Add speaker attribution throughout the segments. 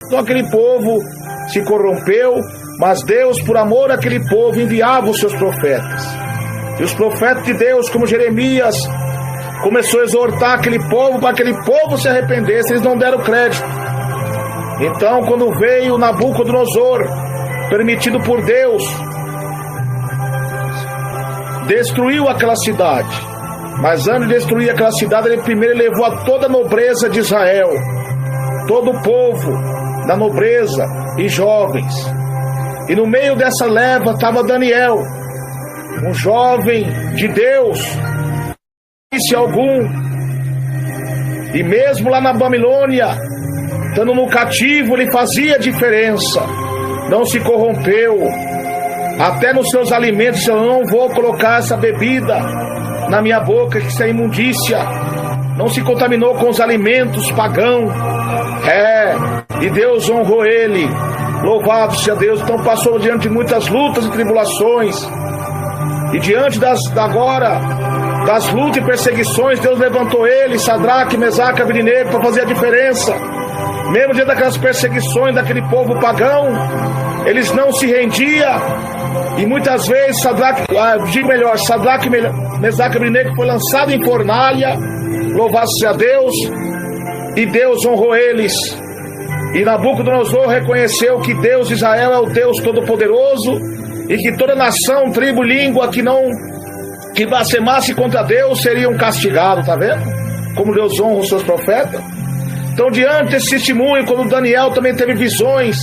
Speaker 1: Então aquele povo se corrompeu, mas Deus, por amor àquele povo, enviava os seus profetas. E os profetas de Deus, como Jeremias, começou a exortar aquele povo para que aquele povo se arrependesse. Eles não deram crédito. Então, quando veio Nabucodonosor, permitido por Deus, destruiu aquela cidade. Mas antes de destruir aquela cidade, ele primeiro levou a toda a nobreza de Israel, todo o povo da nobreza e jovens. E no meio dessa leva estava Daniel, um jovem de Deus, disse algum. E mesmo lá na Babilônia, estando no cativo, ele fazia diferença. Não se corrompeu. Até nos seus alimentos, eu não vou colocar essa bebida na minha boca, que isso é imundícia. Não se contaminou com os alimentos pagãos. E Deus honrou ele. Louvado seja Deus. Então passou diante de muitas lutas e tribulações. E diante das lutas e perseguições, Deus levantou ele, Sadraque, Mesaque, Abednego, para fazer a diferença. Mesmo diante daquelas perseguições daquele povo pagão, eles não se rendiam. E muitas vezes Sadraque, Mesaque e Abednego foi lançado em fornalha. Louvado seja Deus. E Deus honrou eles. E Nabucodonosor reconheceu que Deus de Israel é o Deus Todo-Poderoso, e que toda nação, tribo, língua que blasfemasse contra Deus seriam castigados. Tá vendo? Como Deus honra os seus profetas. Então, diante desse testemunho, quando Daniel também teve visões,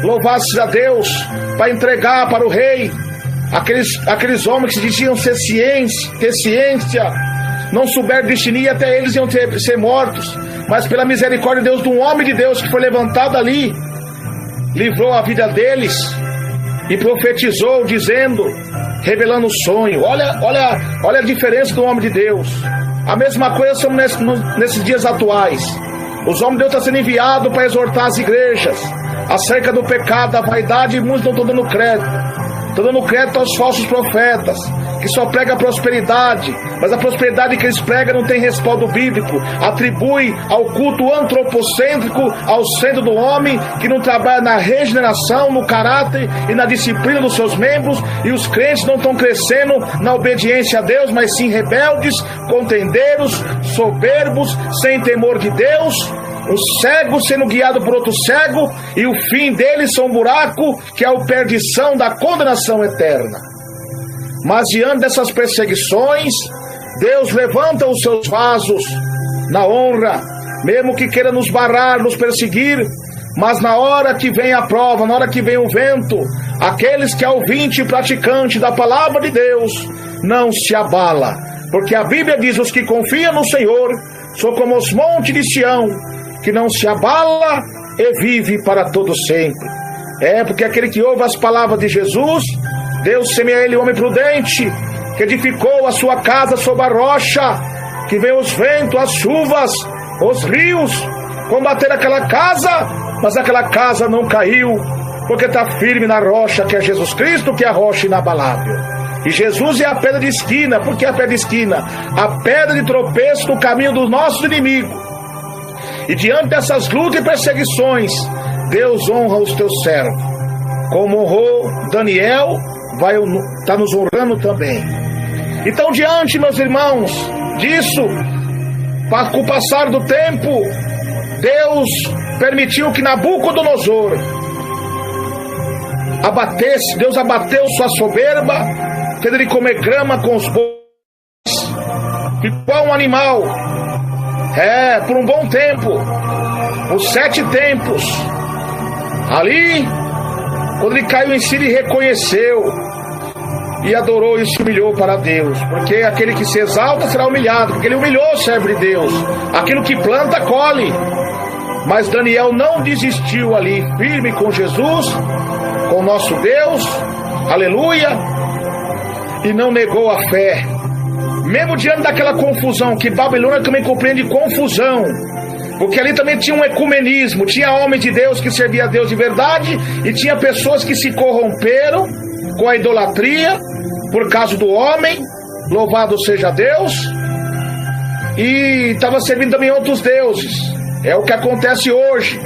Speaker 1: louvado seja Deus, para entregar para o rei aqueles homens que se diziam ter ciência, não souberam discernir, até eles iam ser mortos. Mas pela misericórdia de Deus, de um homem de Deus que foi levantado ali, livrou a vida deles e profetizou, dizendo, revelando o sonho. Olha a diferença do homem de Deus. A mesma coisa somos nesses dias atuais. Os homens de Deus estão sendo enviados para exortar as igrejas acerca do pecado, da vaidade, e muitos não estão dando crédito. Estão dando crédito aos falsos profetas, que só pregam a prosperidade, mas a prosperidade que eles pregam não tem respaldo bíblico. Atribui ao culto antropocêntrico, ao centro do homem, que não trabalha na regeneração, no caráter e na disciplina dos seus membros. E os crentes não estão crescendo na obediência a Deus, mas sim rebeldes, contendeiros, soberbos, sem temor de Deus. Um cego sendo guiado por outro cego, e o fim deles são um buraco, que é a perdição da condenação eterna. Mas diante dessas perseguições, Deus levanta os seus vasos na honra, mesmo que queira nos barrar, nos perseguir. Mas na hora que vem a prova, na hora que vem o vento, aqueles que é ouvinte e praticante da palavra de Deus não se abala, porque a Bíblia diz: os que confiam no Senhor são como os montes de Sião, que não se abala e vive para todo sempre. Porque aquele que ouve as palavras de Jesus, Deus semeia ele homem prudente, que edificou a sua casa sobre a rocha, que veio os ventos, as chuvas, os rios, combater aquela casa, mas aquela casa não caiu, porque está firme na rocha, que é Jesus Cristo, que é a rocha inabalável. E Jesus é a pedra de esquina. Por que a pedra de esquina? A pedra de tropeço no caminho dos nossos inimigos. E diante dessas lutas e perseguições, Deus honra os teus servos. Como honrou Daniel, está nos honrando também. Então, diante, meus irmãos, disso, com o passar do tempo, Deus permitiu que Nabucodonosor Deus abateu sua soberba, fez ele comer grama com os bois, ficou um animal, por um bom tempo, os 7 tempos. Ali, quando ele caiu em si, ele reconheceu e adorou e se humilhou para Deus, porque aquele que se exalta será humilhado, porque ele humilhou o servo de Deus. Aquilo que planta, colhe. Mas Daniel não desistiu ali, firme com Jesus, com nosso Deus, aleluia, e não negou a fé, mesmo diante daquela confusão, que Babilônia também compreende confusão, porque ali também tinha um ecumenismo, tinha homens de Deus que serviam a Deus de verdade, e tinha pessoas que se corromperam com a idolatria, por causa do homem, louvado seja Deus, e estava servindo também outros deuses. É o que acontece hoje.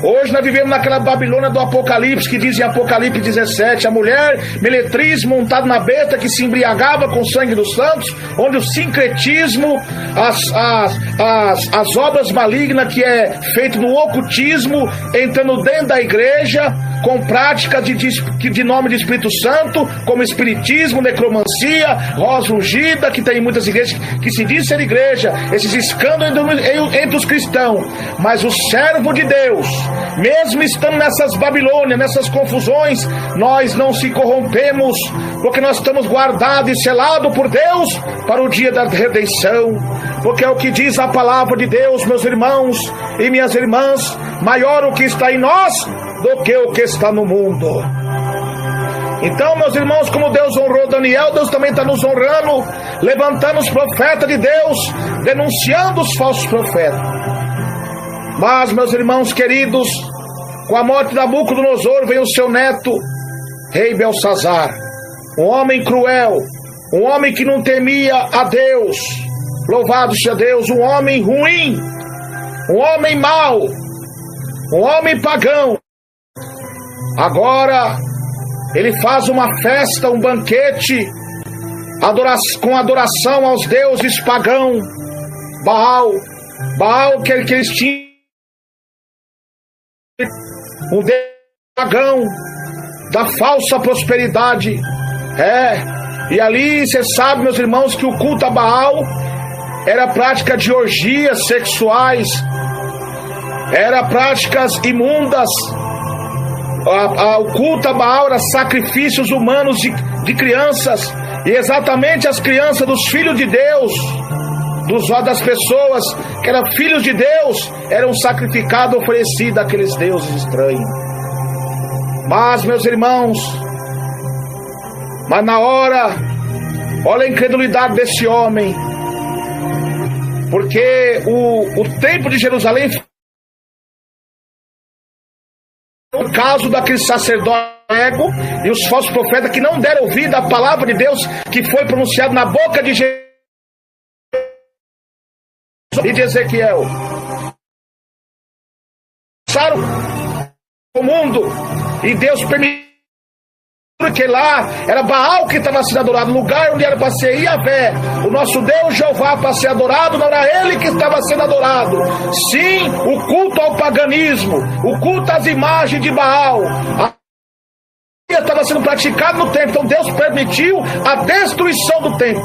Speaker 1: Hoje nós vivemos naquela Babilônia do Apocalipse, que diz em Apocalipse 17, a mulher meretriz montada na besta que se embriagava com o sangue dos santos, onde o sincretismo, as obras malignas que é feito no ocultismo, entrando dentro da igreja, com prática de nome de Espírito Santo, como espiritismo, necromancia, rosa ungida, que tem em muitas igrejas que se diz ser igreja, esses escândalos entre os cristãos. Mas o servo de Deus, mesmo estando nessas Babilônias, nessas confusões, nós não se corrompemos, porque nós estamos guardados e selados por Deus para o dia da redenção, porque é o que diz a palavra de Deus, meus irmãos e minhas irmãs, maior o que está em nós do que o que está no mundo. Então, meus irmãos, como Deus honrou Daniel, Deus também está nos honrando, levantando os profetas de Deus, denunciando os falsos profetas. Mas, meus irmãos queridos, com a morte de Nabucodonosor vem o seu neto, rei Belsazar, um homem cruel, um homem que não temia a Deus, louvado seja Deus, um homem ruim, um homem mau, um homem pagão. Agora ele faz uma festa, um banquete, com adoração aos deuses pagãos, Baal que eles tinham, um deus pagão da falsa prosperidade. E ali você sabe, meus irmãos, que o culto a Baal era prática de orgias sexuais, era práticas imundas. O culto a Baal era sacrifícios humanos de crianças, e exatamente as crianças dos filhos de Deus, das pessoas que eram filhos de Deus, eram sacrificados, oferecidos àqueles deuses estranhos. Mas, meus irmãos, na hora, olha a incredulidade desse homem, porque o templo de Jerusalém, no caso daquele sacerdote cego e os falsos profetas que não deram ouvido à palavra de Deus que foi pronunciada na boca de Jesus e de Ezequiel, passaram o mundo e Deus permitiu, porque lá era Baal que estava sendo adorado, no lugar onde era para ser Yahvé, o nosso Deus Jeová, para ser adorado, não era ele que estava sendo adorado. Sim, o culto ao paganismo, o culto às imagens de Baal estava sendo praticado no templo. Então Deus permitiu a destruição do templo,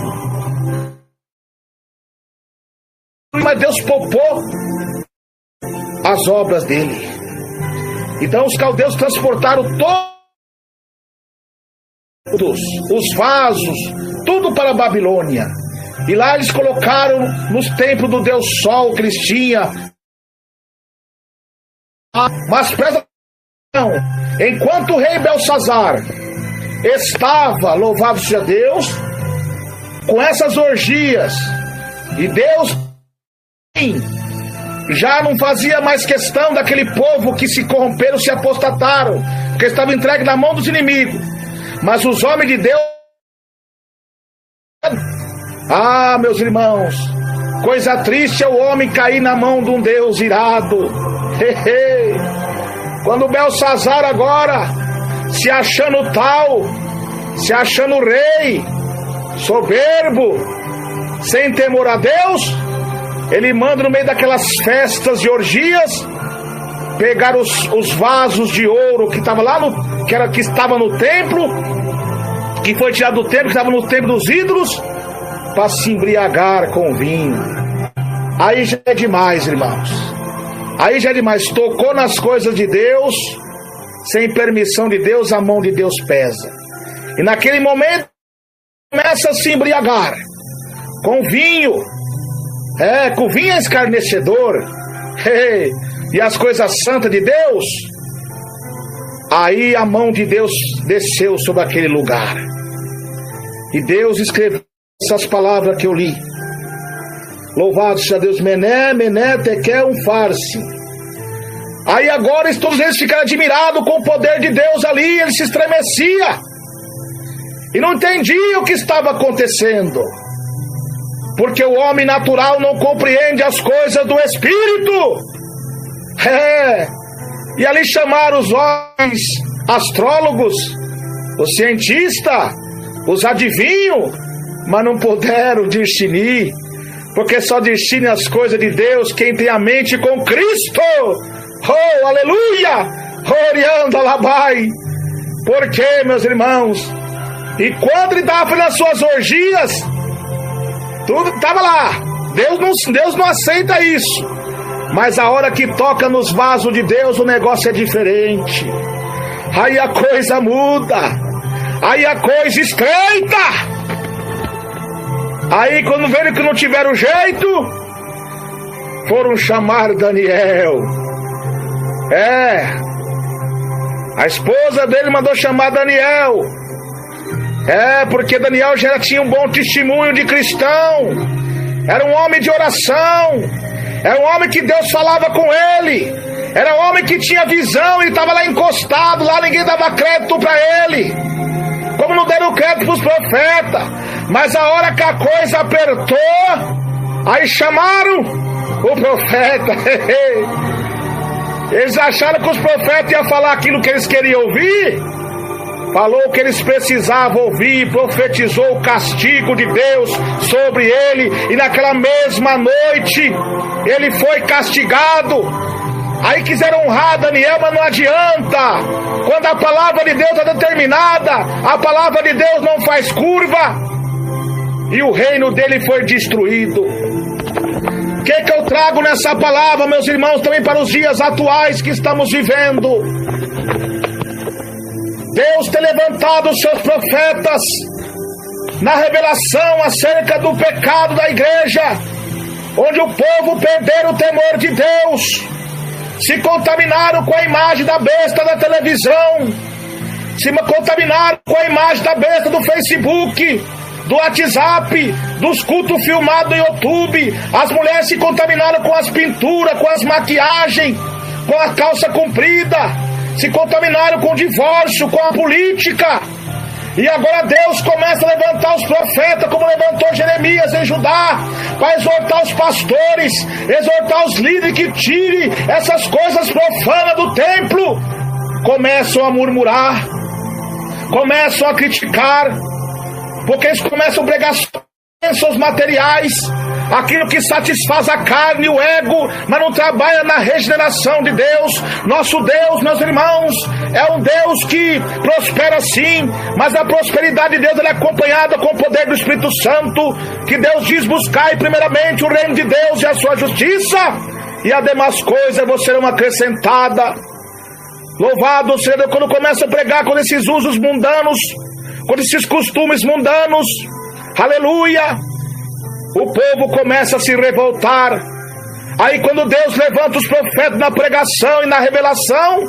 Speaker 1: mas Deus poupou as obras dele. Então os caldeus transportaram todos os vasos, tudo para a Babilônia, e lá eles colocaram nos templos do Deus Sol que eles tinham. Mas presta atenção, enquanto o rei Belsazar estava, louvado seja Deus, com essas orgias, e Deus já não fazia mais questão daquele povo que se corromperam, se apostataram, porque estava entregue na mão dos inimigos. Mas os homens de Deus, meus irmãos, coisa triste é o homem cair na mão de um Deus irado. Quando Belsazar agora, se achando tal, se achando rei, soberbo, sem temor a Deus, ele manda no meio daquelas festas e orgias pegar os vasos de ouro que estava lá que estava no templo, que foi tirado do templo, que estava no templo dos ídolos, para se embriagar com vinho. Aí já é demais, irmãos. Aí já é demais. Tocou nas coisas de Deus, sem permissão de Deus, a mão de Deus pesa. E naquele momento começa a se embriagar com vinho. Com vinho escarnecedor. E as coisas santas de Deus. Aí a mão de Deus desceu sobre aquele lugar. E Deus escreveu essas palavras que eu li. Louvado seja Deus, Mené, Mené, Tekel, Farsi. Aí agora todos eles ficaram admirados com o poder de Deus ali, ele se estremecia. E não entendia o que estava acontecendo. Porque o homem natural não compreende as coisas do Espírito. E ali chamaram os homens astrólogos, os cientistas, os adivinhos, mas não puderam discernir, porque só discerne as coisas de Deus quem tem a mente com Cristo. Oh, aleluia! Orianda labai. Por quê, meus irmãos? E quando ele estava fazendo as suas orgias, tudo estava lá. Deus não aceita isso. Mas a hora que toca nos vasos de Deus, o negócio é diferente. Aí a coisa muda. Aí a coisa estreita. Aí quando viram que não tiveram jeito, foram chamar Daniel. A esposa dele mandou chamar Daniel. Porque Daniel já tinha um bom testemunho de cristão. Era um homem de oração. Era um homem que Deus falava com ele. Era um homem que tinha visão e estava lá encostado. Lá ninguém dava crédito para ele, como não deram crédito para os profetas. Mas a hora que a coisa apertou, aí chamaram o profeta. Eles acharam que os profetas iam falar aquilo que eles queriam ouvir. Falou o que eles precisavam ouvir, profetizou o castigo de Deus sobre ele, e naquela mesma noite ele foi castigado. Aí quiseram honrar Daniel, mas não adianta. Quando a palavra de Deus é determinada, a palavra de Deus não faz curva, e o reino dele foi destruído. O que eu trago nessa palavra, meus irmãos, também para os dias atuais que estamos vivendo? Deus tem levantado os seus profetas na revelação acerca do pecado da igreja, onde o povo perdeu o temor de Deus, se contaminaram com a imagem da besta da televisão, se contaminaram com a imagem da besta do Facebook, do WhatsApp, dos cultos filmados no YouTube. As mulheres se contaminaram com as pinturas, com as maquiagens, com a calça comprida, se contaminaram com o divórcio, com a política. E agora Deus começa a levantar os profetas, como levantou Jeremias em Judá, para exortar os pastores, exortar os líderes que tirem essas coisas profanas do templo. Começam a murmurar, começam a criticar, porque eles começam a pregar bênçãos materiais, aquilo que satisfaz a carne e o ego, mas não trabalha na regeneração de Deus. Nosso Deus, meus irmãos, é um Deus que prospera sim, mas a prosperidade de Deus ela é acompanhada com o poder do Espírito Santo, que Deus diz: buscai primeiramente o reino de Deus e a sua justiça, e as demais coisas vos serão acrescentadas. Louvado seja Deus. Quando começa a pregar com esses usos mundanos, com esses costumes mundanos, aleluia, o povo começa a se revoltar. Aí quando Deus levanta os profetas na pregação e na revelação,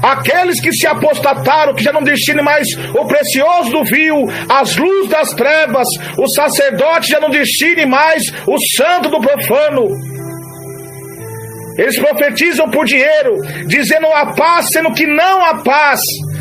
Speaker 1: aqueles que se apostataram, que já não distinguem mais o precioso do vil, as luzes das trevas, os sacerdotes já não distinguem mais o santo do profano. Eles profetizam por dinheiro, dizendo a paz, sendo que não há paz.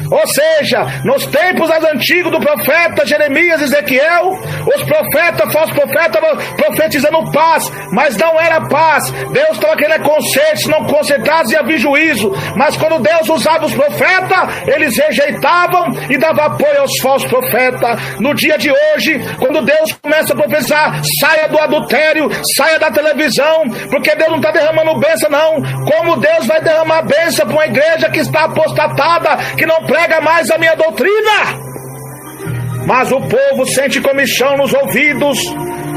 Speaker 1: Ou seja, nos tempos antigos do profeta Jeremias e Ezequiel, os profetas, falsos profetas, profetizando paz, mas não era paz. Deus estava querendo conserto, se não consertasse ia vir juízo. Mas quando Deus usava os profetas, eles rejeitavam e davam apoio aos falsos profetas. No dia de hoje, quando Deus começa a profetizar, saia do adultério, saia da televisão, porque Deus não está derramando bênção não. Como Deus vai derramar bênção para uma igreja que está apostatada, que não prega mais a minha doutrina? Mas o povo sente comichão nos ouvidos,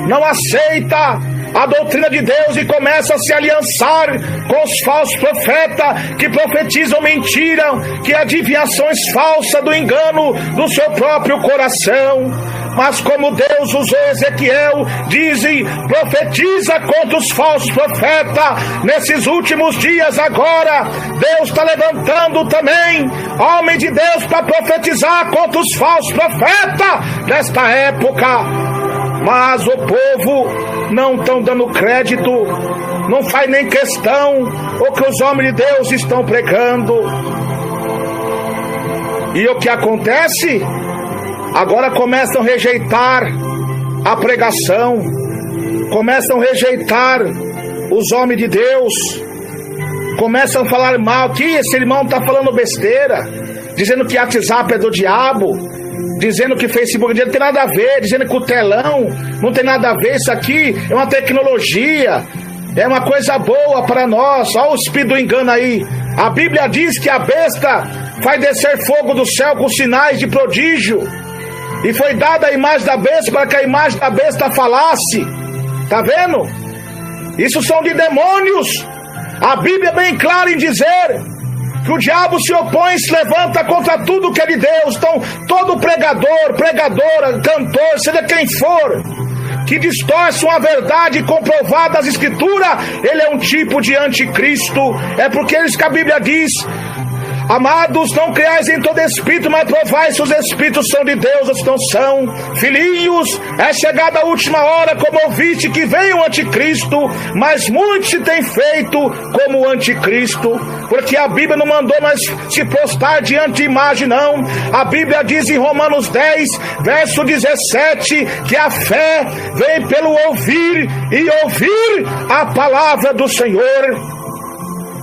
Speaker 1: não aceita a doutrina de Deus e começa a se aliançar com os falsos profetas que profetizam mentira, que adivinhações falsas do engano do seu próprio coração. Mas como Deus usou Ezequiel, dizem, profetiza contra os falsos profetas. Nesses últimos dias agora, Deus está levantando também homem de Deus para profetizar contra os falsos profetas desta época. Mas o povo não estão dando crédito, não faz nem questão o que os homens de Deus estão pregando. E o que acontece? Agora começam a rejeitar a pregação, começam a rejeitar os homens de Deus, começam a falar mal, que esse irmão está falando besteira, dizendo que WhatsApp é do diabo, dizendo que Facebook não tem nada a ver, dizendo que o telão não tem nada a ver, isso aqui é uma tecnologia, é uma coisa boa para nós. Olha o espírito do engano aí. A Bíblia diz que a besta vai descer fogo do céu com sinais de prodígio, e foi dada a imagem da besta para que a imagem da besta falasse. Tá vendo? Isso são de demônios. A Bíblia é bem clara em dizer que o diabo se opõe e se levanta contra tudo que é de Deus. Então, todo pregador, pregadora, cantor, seja quem for, que distorce uma verdade comprovada das Escrituras, ele é um tipo de anticristo. É porque eles que a Bíblia diz: amados, não creais em todo espírito, mas provai se os espíritos são de Deus ou se não são. Filhinhos, é chegada a última hora, como ouviste que veio o anticristo, mas muitos se têm feito como o anticristo, porque a Bíblia não mandou nós se prostrar diante de imagem, não. A Bíblia diz em Romanos 10, verso 17, que a fé vem pelo ouvir, e ouvir a palavra do Senhor.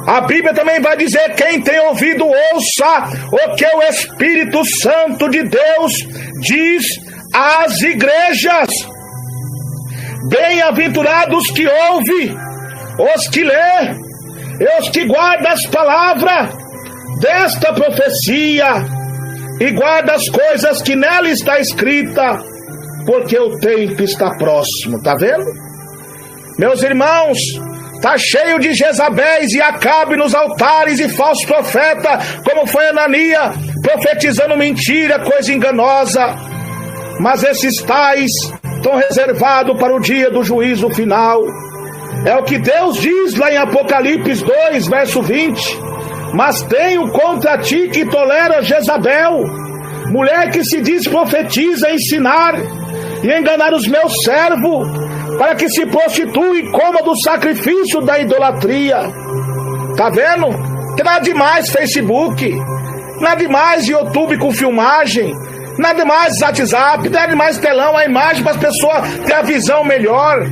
Speaker 1: A Bíblia também vai dizer: quem tem ouvido, ouça o que o Espírito Santo de Deus diz às igrejas. Bem-aventurados que ouvem, os que lê, e os que guardam as palavras desta profecia, e guardam as coisas que nela está escrita, porque o tempo está próximo. Tá vendo? Meus irmãos, está cheio de Jezabéis e Acabe nos altares e falsos profetas, como foi Ananias, profetizando mentira, coisa enganosa. Mas esses tais estão reservados para o dia do juízo final. É o que Deus diz lá em Apocalipse 2, verso 20. Mas tenho contra ti que tolera Jezabel, mulher que se diz profetiza, ensinar e enganar os meus servos, para que se prostitui e coma do sacrifício da idolatria. Tá vendo? Tem nada demais Facebook, nada demais YouTube com filmagem, nada demais WhatsApp, nada demais telão, a imagem para as pessoas terem a visão melhor.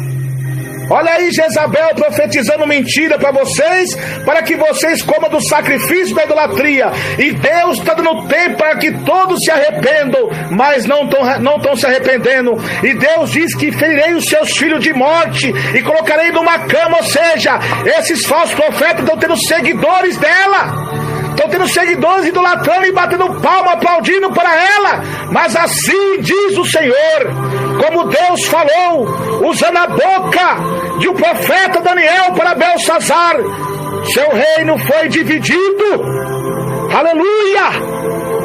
Speaker 1: Olha aí Jezabel profetizando mentira para vocês, para que vocês comam do sacrifício da idolatria. E Deus está dando tempo para que todos se arrependam, mas não estão se arrependendo. E Deus diz que ferirei os seus filhos de morte e colocarei numa cama. Ou seja, esses falsos profetas estão tendo seguidores dela, estão tendo seguidores idolatrando e batendo palma, aplaudindo para ela. Mas assim diz o Senhor, como Deus falou, usando a boca de um profeta Daniel para Belsazar: seu reino foi dividido. Aleluia!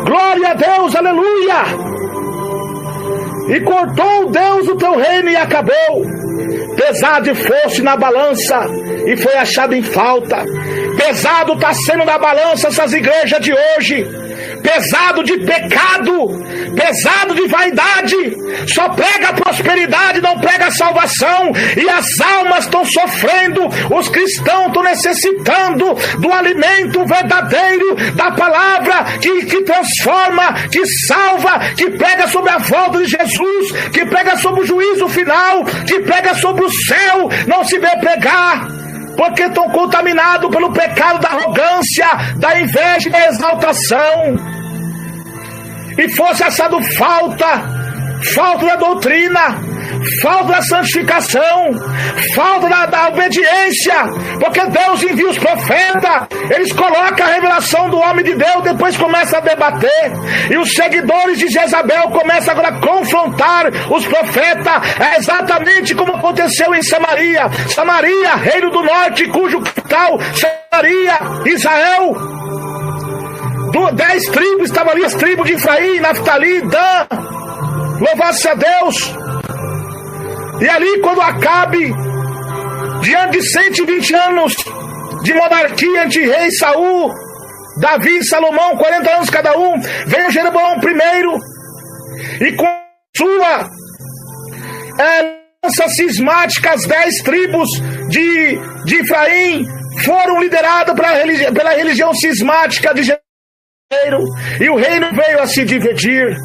Speaker 1: Glória a Deus, aleluia! E cortou Deus o teu reino e acabou. Pesado fosse na balança e foi achado em falta. Pesado está sendo na balança essas igrejas de hoje. Pesado de pecado, pesado de vaidade, só prega prosperidade, não prega salvação, e as almas estão sofrendo, os cristãos estão necessitando do alimento verdadeiro, da palavra que transforma, que salva, que prega sobre a volta de Jesus, que prega sobre o juízo final, que prega sobre o céu. Não se vê pregar, porque estão contaminados pelo pecado da arrogância, da inveja e da exaltação. E fosse achado falta da doutrina, falta da santificação, falta da obediência, porque Deus envia os profetas, eles colocam a revelação do homem de Deus, depois começam a debater, e os seguidores de Jezabel começam agora a confrontar os profetas. É exatamente como aconteceu em Samaria, reino do norte, cujo capital Samaria, Israel. 10 tribos, estavam ali as tribos de Efraim, Naftali, Dan, louvado-se a Deus. E ali quando Acabe, diante de 120 anos de monarquia entre rei Saul, Davi e Salomão, 40 anos cada um, veio Jeroboão I, e com sua lança cismática, as 10 tribos de Efraim foram lideradas pela religião cismática de Jeroboão, e o reino veio a se dividir.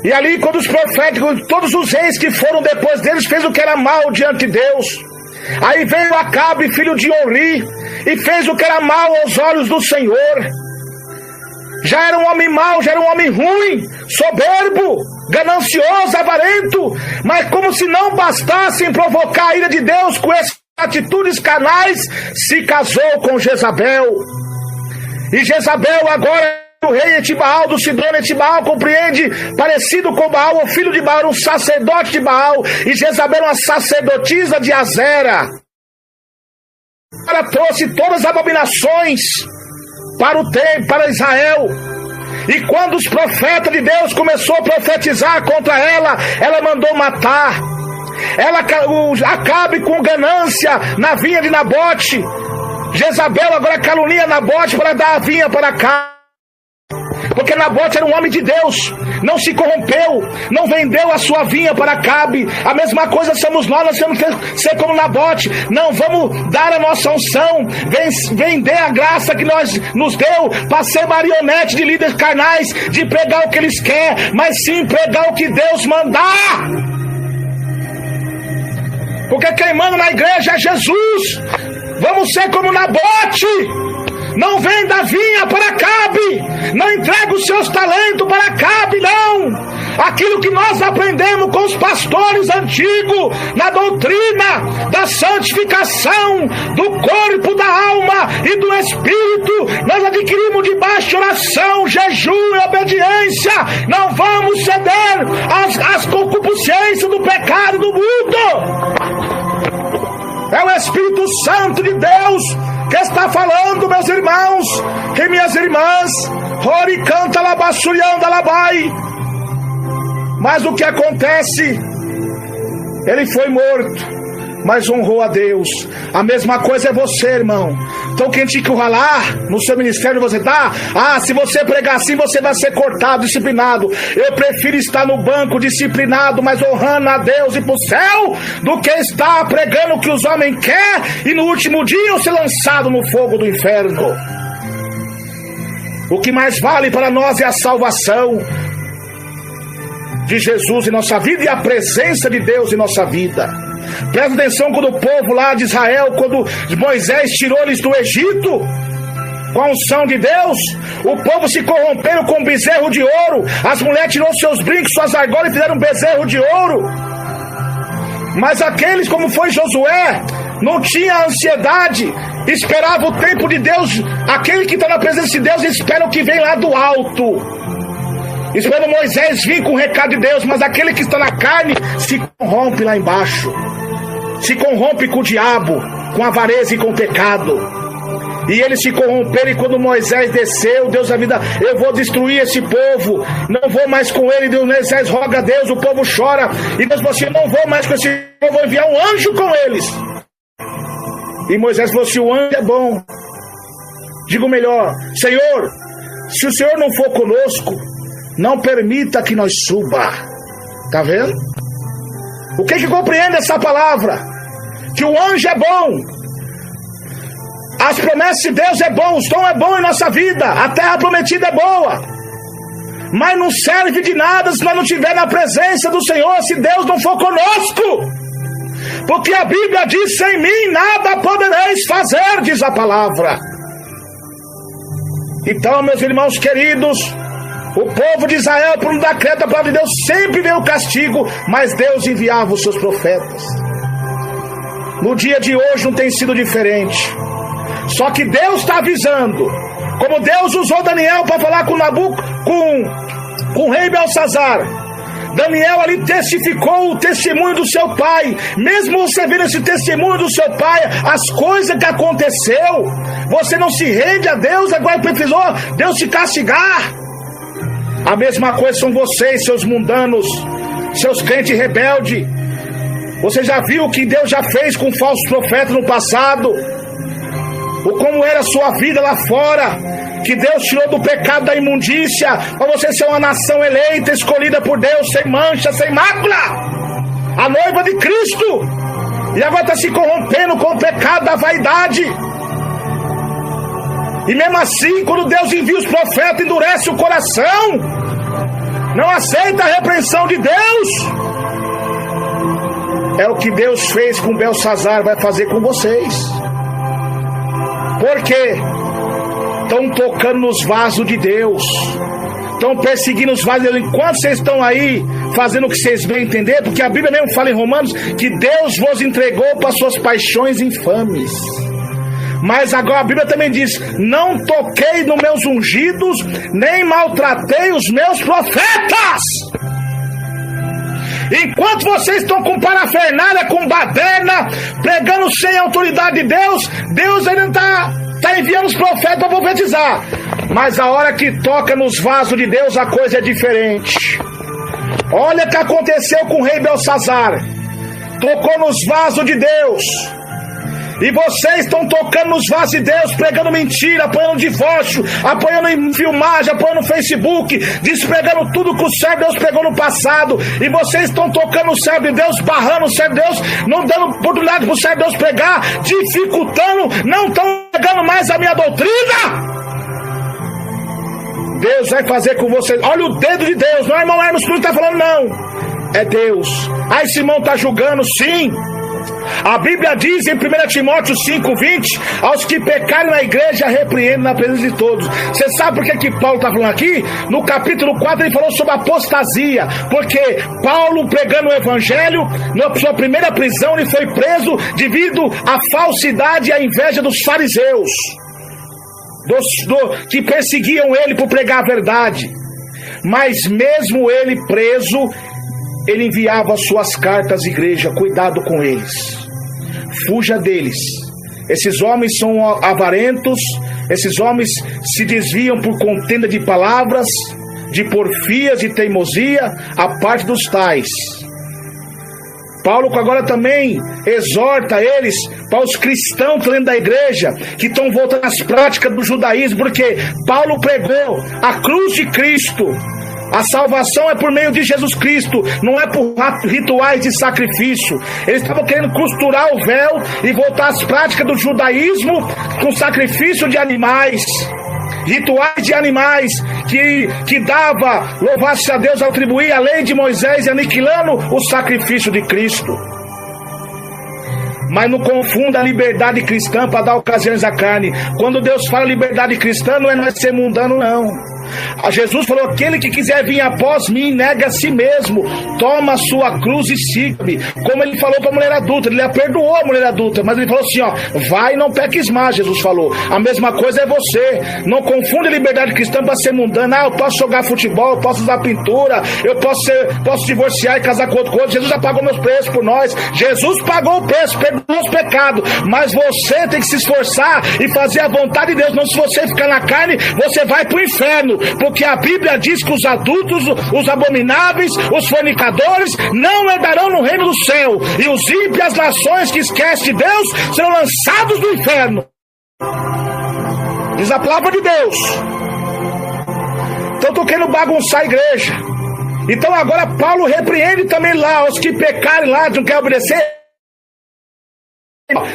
Speaker 1: E ali quando os profetas, todos os reis que foram depois deles, fez o que era mal diante de Deus. Aí veio Acabe, filho de Onri, e fez o que era mal aos olhos do Senhor. Já era um homem mau, já era um homem ruim, soberbo, ganancioso, avarento, mas como se não bastasse em provocar a ira de Deus com essas atitudes carnais, se casou com Jezabel. E Jezabel agora, o rei Etibaal, do Sidônio Etibaal, compreende, parecido com Baal, o filho de Baal, era um sacerdote de Baal, e Jezabel era uma sacerdotisa de Azera. Ela trouxe todas as abominações para o templo, para Israel. E quando os profetas de Deus começou a profetizar contra ela, ela mandou matar. Acabe com ganância na vinha de Nabote. Jezabel agora calunia Nabote para dar a vinha para Acabe. Porque Nabote era um homem de Deus, não se corrompeu, não vendeu a sua vinha para Acabe. A mesma coisa somos nós temos que ser como Nabote. Não vamos dar a nossa unção, vender a graça que nos deu para ser marionete de líderes carnais, de pregar o que eles querem, mas sim pregar o que Deus mandar. Porque quem manda na igreja é Jesus. Vamos ser como Nabote. Não venda a vinha para Acabe, não entrega os seus talentos para Acabe, não. Aquilo que nós aprendemos com os pastores antigos, na doutrina da santificação do corpo, da alma e do espírito, nós adquirimos debaixo de oração, jejum e obediência. Não vamos ceder às concupiscências do pecado do mundo. É o Espírito Santo de Deus que está falando, meus irmãos e minhas irmãs. Ori canta labassurianda labai. Mas o que acontece? Ele foi morto, mas honrou a Deus. A mesma coisa é você, irmão. Então quem te encurralar no seu ministério, você tá? Se você pregar assim, você vai ser cortado, disciplinado. Eu prefiro estar no banco disciplinado, mas honrando a Deus e pro céu, do que estar pregando o que os homens querem e no último dia eu ser lançado no fogo do inferno. O que mais vale para nós é a salvação de Jesus em nossa vida e a presença de Deus em nossa vida. Presta atenção quando o povo lá de Israel, quando Moisés tirou eles do Egito com a unção de Deus, o povo se corromperam com um bezerro de ouro. As mulheres tiraram seus brincos, suas argolas e fizeram um bezerro de ouro. Mas aqueles, como foi Josué, não tinha ansiedade, esperava o tempo de Deus. Aquele que está na presença de Deus espera o que vem lá do alto. Espera Moisés vir com o recado de Deus, mas aquele que está na carne se corrompe lá embaixo. Se corrompe com o diabo, com a avareza e com o pecado. E eles se corromperam, e quando Moisés desceu, Deus a vida, eu vou destruir esse povo, não vou mais com ele. Moisés roga a Deus, o povo chora, e Deus falou assim: eu não vou mais com esse povo, vou enviar um anjo com eles. E Moisés falou assim: o anjo é bom. Digo melhor: Senhor, se o Senhor não for conosco, não permita que nós suba. Tá vendo? O que compreende essa palavra? Que o anjo é bom, as promessas de Deus é bom, os dons é bom em nossa vida, a terra prometida é boa, mas não serve de nada se nós não estivermos na presença do Senhor, se Deus não for conosco. Porque a Bíblia diz: sem mim nada podereis fazer, diz a palavra. Então, meus irmãos queridos, o povo de Israel, por não dar crédito à palavra de Deus, sempre veio o castigo, mas Deus enviava os seus profetas. No dia de hoje não tem sido diferente. Só que Deus está avisando. Como Deus usou Daniel para falar com com o rei Belsazar. Daniel ali testificou o testemunho do seu pai. Mesmo você vendo esse testemunho do seu pai, as coisas que aconteceu, você não se rende a Deus, agora precisou Deus te castigar. A mesma coisa são vocês, seus mundanos, seus crentes rebeldes. Você já viu o que Deus já fez com falsos profetas no passado? Ou como era a sua vida lá fora, que Deus tirou do pecado, da imundícia, para você ser uma nação eleita, escolhida por Deus, sem mancha, sem mácula, a noiva de Cristo. E agora está se corrompendo com o pecado da vaidade. E mesmo assim, quando Deus envia os profetas, endurece o coração, não aceita a repreensão de Deus. é o que Deus fez com Belsazar, vai fazer com vocês. Por quê? Estão tocando nos vasos de Deus, estão perseguindo os vasos de Deus. Enquanto vocês estão aí fazendo o que vocês bem entender, porque a Bíblia mesmo fala em Romanos que Deus vos entregou para suas paixões infames. Mas agora a Bíblia também diz: não toquei nos meus ungidos, nem maltratei os meus profetas. Enquanto vocês estão com parafernália, com baderna, pregando sem autoridade de Deus, Deus ainda está enviando os profetas para profetizar. Mas a hora que toca nos vasos de Deus, a coisa é diferente. Olha o que aconteceu com o rei Belsazar. Tocou nos vasos de Deus. E vocês estão tocando nos vasos de Deus, pregando mentira, apoiando divórcio, apoiando em filmagem, apoiando no Facebook, despregando tudo que o servo de Deus pregou no passado. E vocês estão tocando o servo de Deus, barrando o servo de Deus, não dando oportunidade para o servo de Deus pregar, dificultando, não estão pregando mais a minha doutrina. Deus vai fazer com vocês. Olha o dedo de Deus, não é irmão Hermes que está falando, não. É Deus. Aí Simão está julgando, sim. A Bíblia diz em 1 Timóteo 5:20: aos que pecarem na igreja, repreendem na presença de todos. Você sabe por que Paulo está falando aqui? No capítulo 4 ele falou sobre apostasia, porque Paulo, pregando o evangelho, na sua primeira prisão ele foi preso devido à falsidade e à inveja dos fariseus, que perseguiam ele por pregar a verdade. Mas mesmo ele preso, ele enviava suas cartas à igreja: cuidado com eles, fuja deles. Esses homens são avarentos, esses homens se desviam por contenda de palavras, de porfias e teimosia, a parte dos tais. Paulo agora também exorta eles, para os cristãos dentro da igreja, que estão voltando às práticas do judaísmo, porque Paulo pregou a cruz de Cristo. A salvação é por meio de Jesus Cristo, não é por rituais de sacrifício. Eles estavam querendo costurar o véu e voltar às práticas do judaísmo com sacrifício de animais, rituais de animais que dava, louvasse a Deus, atribuir a lei de Moisés, aniquilando o sacrifício de Cristo. Mas não confunda a liberdade cristã para dar ocasiões à carne. Quando Deus fala liberdade cristã, não é ser mundano, não. Jesus falou: aquele que quiser vir após mim, nega a si mesmo, toma a sua cruz e siga-me. Como ele falou para a mulher adulta, ele a perdoou a mulher adulta, mas ele falou assim: ó, vai, não peques mais. Jesus falou, a mesma coisa é você. Não confunde liberdade cristã para ser mundano. Eu posso jogar futebol, eu posso usar pintura, eu posso divorciar e casar com outro coisa. Jesus já pagou meus preços por nós. Jesus pagou o preço, perdoou os pecados, mas você tem que se esforçar e fazer a vontade de Deus. Não, se você ficar na carne, você vai para o inferno. Porque a Bíblia diz que os adultos, os abomináveis, os fornicadores não herdarão no reino do céu, e os ímpios e as nações que esquecem de Deus serão lançados no inferno. Diz a palavra de Deus. Então estou querendo bagunçar a igreja. Então agora Paulo repreende também lá os que pecarem lá, não querem obedecer.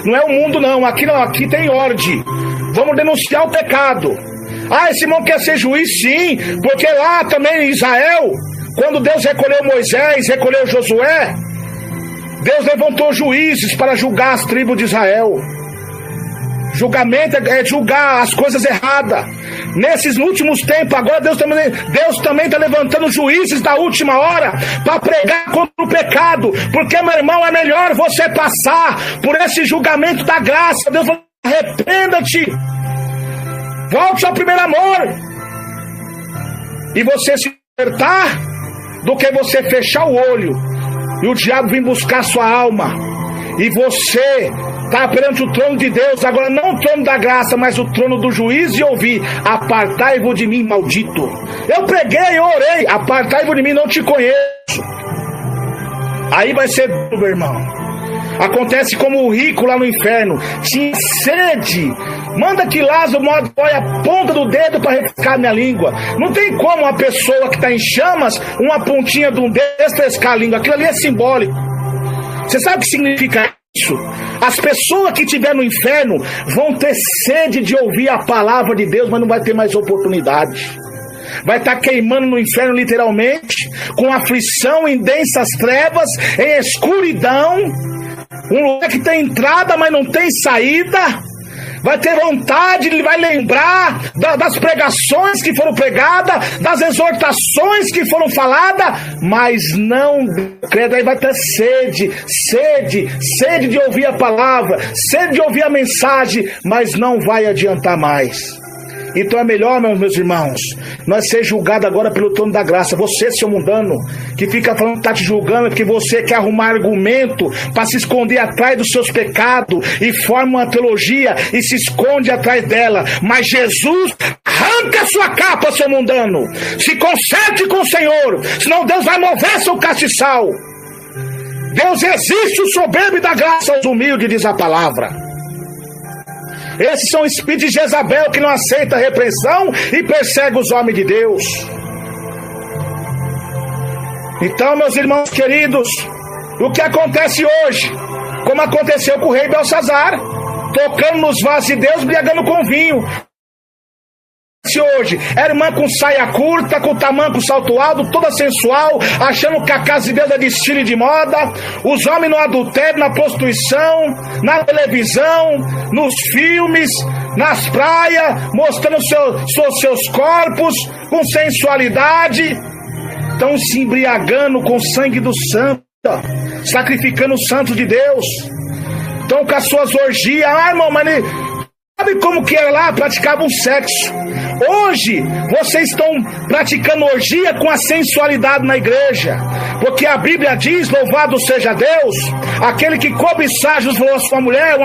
Speaker 1: Não é o mundo não, aqui tem ordem. Vamos denunciar o pecado. Esse irmão quer ser juiz? Sim, porque lá também em Israel, quando Deus recolheu Moisés, recolheu Josué, Deus levantou juízes para julgar as tribos de Israel. Julgamento é julgar as coisas erradas. Nesses últimos tempos, agora Deus também está levantando juízes da última hora para pregar contra o pecado. Porque, meu irmão, é melhor você passar por esse julgamento da graça. Deus falou: arrependa-te, volte ao primeiro amor, e você se libertar, do que você fechar o olho e o diabo vir buscar sua alma, e você está perante o trono de Deus, agora não o trono da graça, mas o trono do juízo, e ouvir: apartai-vos de mim, maldito. Eu preguei, eu orei, apartai-vos de mim, não te conheço. Aí vai ser duro, meu irmão. Acontece como o rico lá no inferno, tinha sede. Manda que Lázaro põe a ponta do dedo para refrescar minha língua. Não tem como uma pessoa que está em chamas, uma pontinha de um dedo, refrescar a língua. Aquilo ali é simbólico. Você sabe o que significa isso? As pessoas que estiver no inferno vão ter sede de ouvir a palavra de Deus, mas não vai ter mais oportunidade. vai estar queimando no inferno literalmente, com aflição em densas trevas, em escuridão, um lugar que tem entrada, mas não tem saída. Vai ter vontade, ele vai lembrar das pregações que foram pregadas, das exortações que foram faladas, mas não, credo, aí vai ter sede de ouvir a palavra, sede de ouvir a mensagem, mas não vai adiantar mais. Então é melhor, meus irmãos, nós ser julgados agora pelo trono da graça. Você, seu mundano, que fica falando que está te julgando, porque você quer arrumar argumento para se esconder atrás dos seus pecados e forma uma teologia e se esconde atrás dela. Mas Jesus, arranca a sua capa, seu mundano. Se conserte com o Senhor, senão Deus vai mover seu castiçal. Deus resiste o soberbo e dá graça aos humildes, diz a palavra. Esses são espíritos de Jezabel que não aceita a repreensão e persegue os homens de Deus. Então, meus irmãos queridos, o que acontece hoje, como aconteceu com o rei Belsazar, tocando nos vasos de Deus, briagando com vinho. Hoje, a irmã com saia curta, com tamanco salto alto, toda sensual, achando que a casa de Deus é de estilo e de moda, os homens no adultério, na prostituição, na televisão, nos filmes, nas praias, mostrando seus corpos com sensualidade, estão se embriagando com o sangue do santo, sacrificando os santos de Deus, estão com as suas orgias. Irmão, mas sabe como que era lá? Praticavam sexo. Hoje, vocês estão praticando orgia com a sensualidade na igreja. Porque a Bíblia diz, louvado seja Deus, aquele que cobiçar uma mulher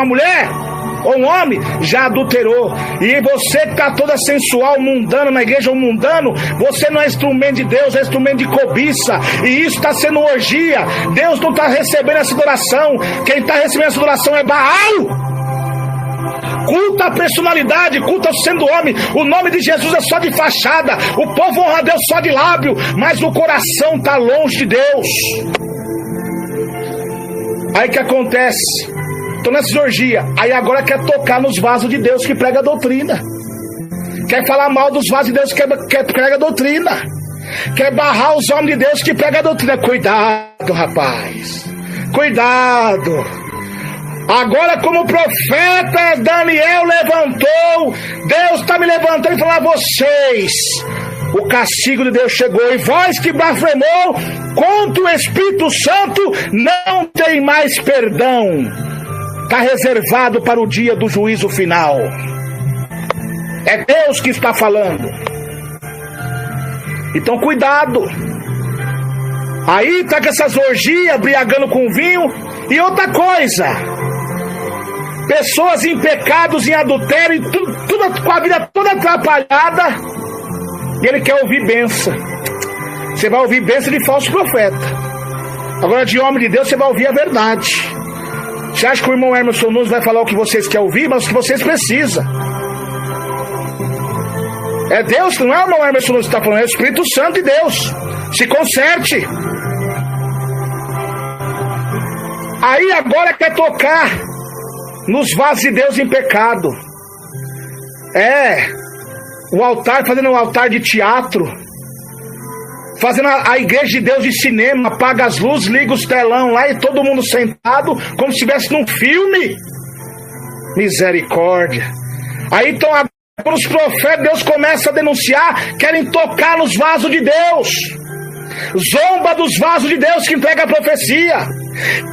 Speaker 1: ou um homem, já adulterou. E você que está toda sensual, mundano na igreja, ou mundano, você não é instrumento de Deus, é instrumento de cobiça. E isso está sendo orgia. Deus não está recebendo essa adoração. Quem está recebendo essa adoração é Baal. Culta a personalidade, culta sendo homem. O nome de Jesus é só de fachada. O povo honra a Deus só de lábio, mas o coração está longe de Deus. Aí que acontece? Estou nessa orgia. Aí agora quer tocar nos vasos de Deus que prega a doutrina. Quer falar mal dos vasos de Deus que prega a doutrina. Quer barrar os homens de Deus que prega a doutrina. Cuidado, rapaz. Cuidado. Agora, como o profeta Daniel levantou, Deus está me levantando e falando a vocês: o castigo de Deus chegou, e vós que blasfemou contra o Espírito Santo não tem mais perdão. Está reservado para o dia do juízo final. É Deus que está falando. Então cuidado. Aí está com essas orgias, briagando com vinho. E outra coisa, pessoas em pecados, em adultério, e tudo com a vida toda atrapalhada, e ele quer ouvir bênção. Você vai ouvir bênção de falso profeta. Agora, de homem de Deus, você vai ouvir a verdade. Você acha que o irmão Emerson Nunes vai falar o que vocês querem ouvir, mas o que vocês precisam? É Deus, não é o irmão Emerson Nunes que está falando, é o Espírito Santo de Deus. Se conserte. Aí agora quer tocar nos vasos de Deus em pecado. O altar, fazendo um altar de teatro, fazendo a igreja de Deus de cinema, apaga as luzes, liga os telão lá e todo mundo sentado como se estivesse num filme. Misericórdia. Aí então quando os profetas de Deus começam a denunciar, querem tocar nos vasos de Deus. Zomba dos vasos de Deus que entrega a profecia.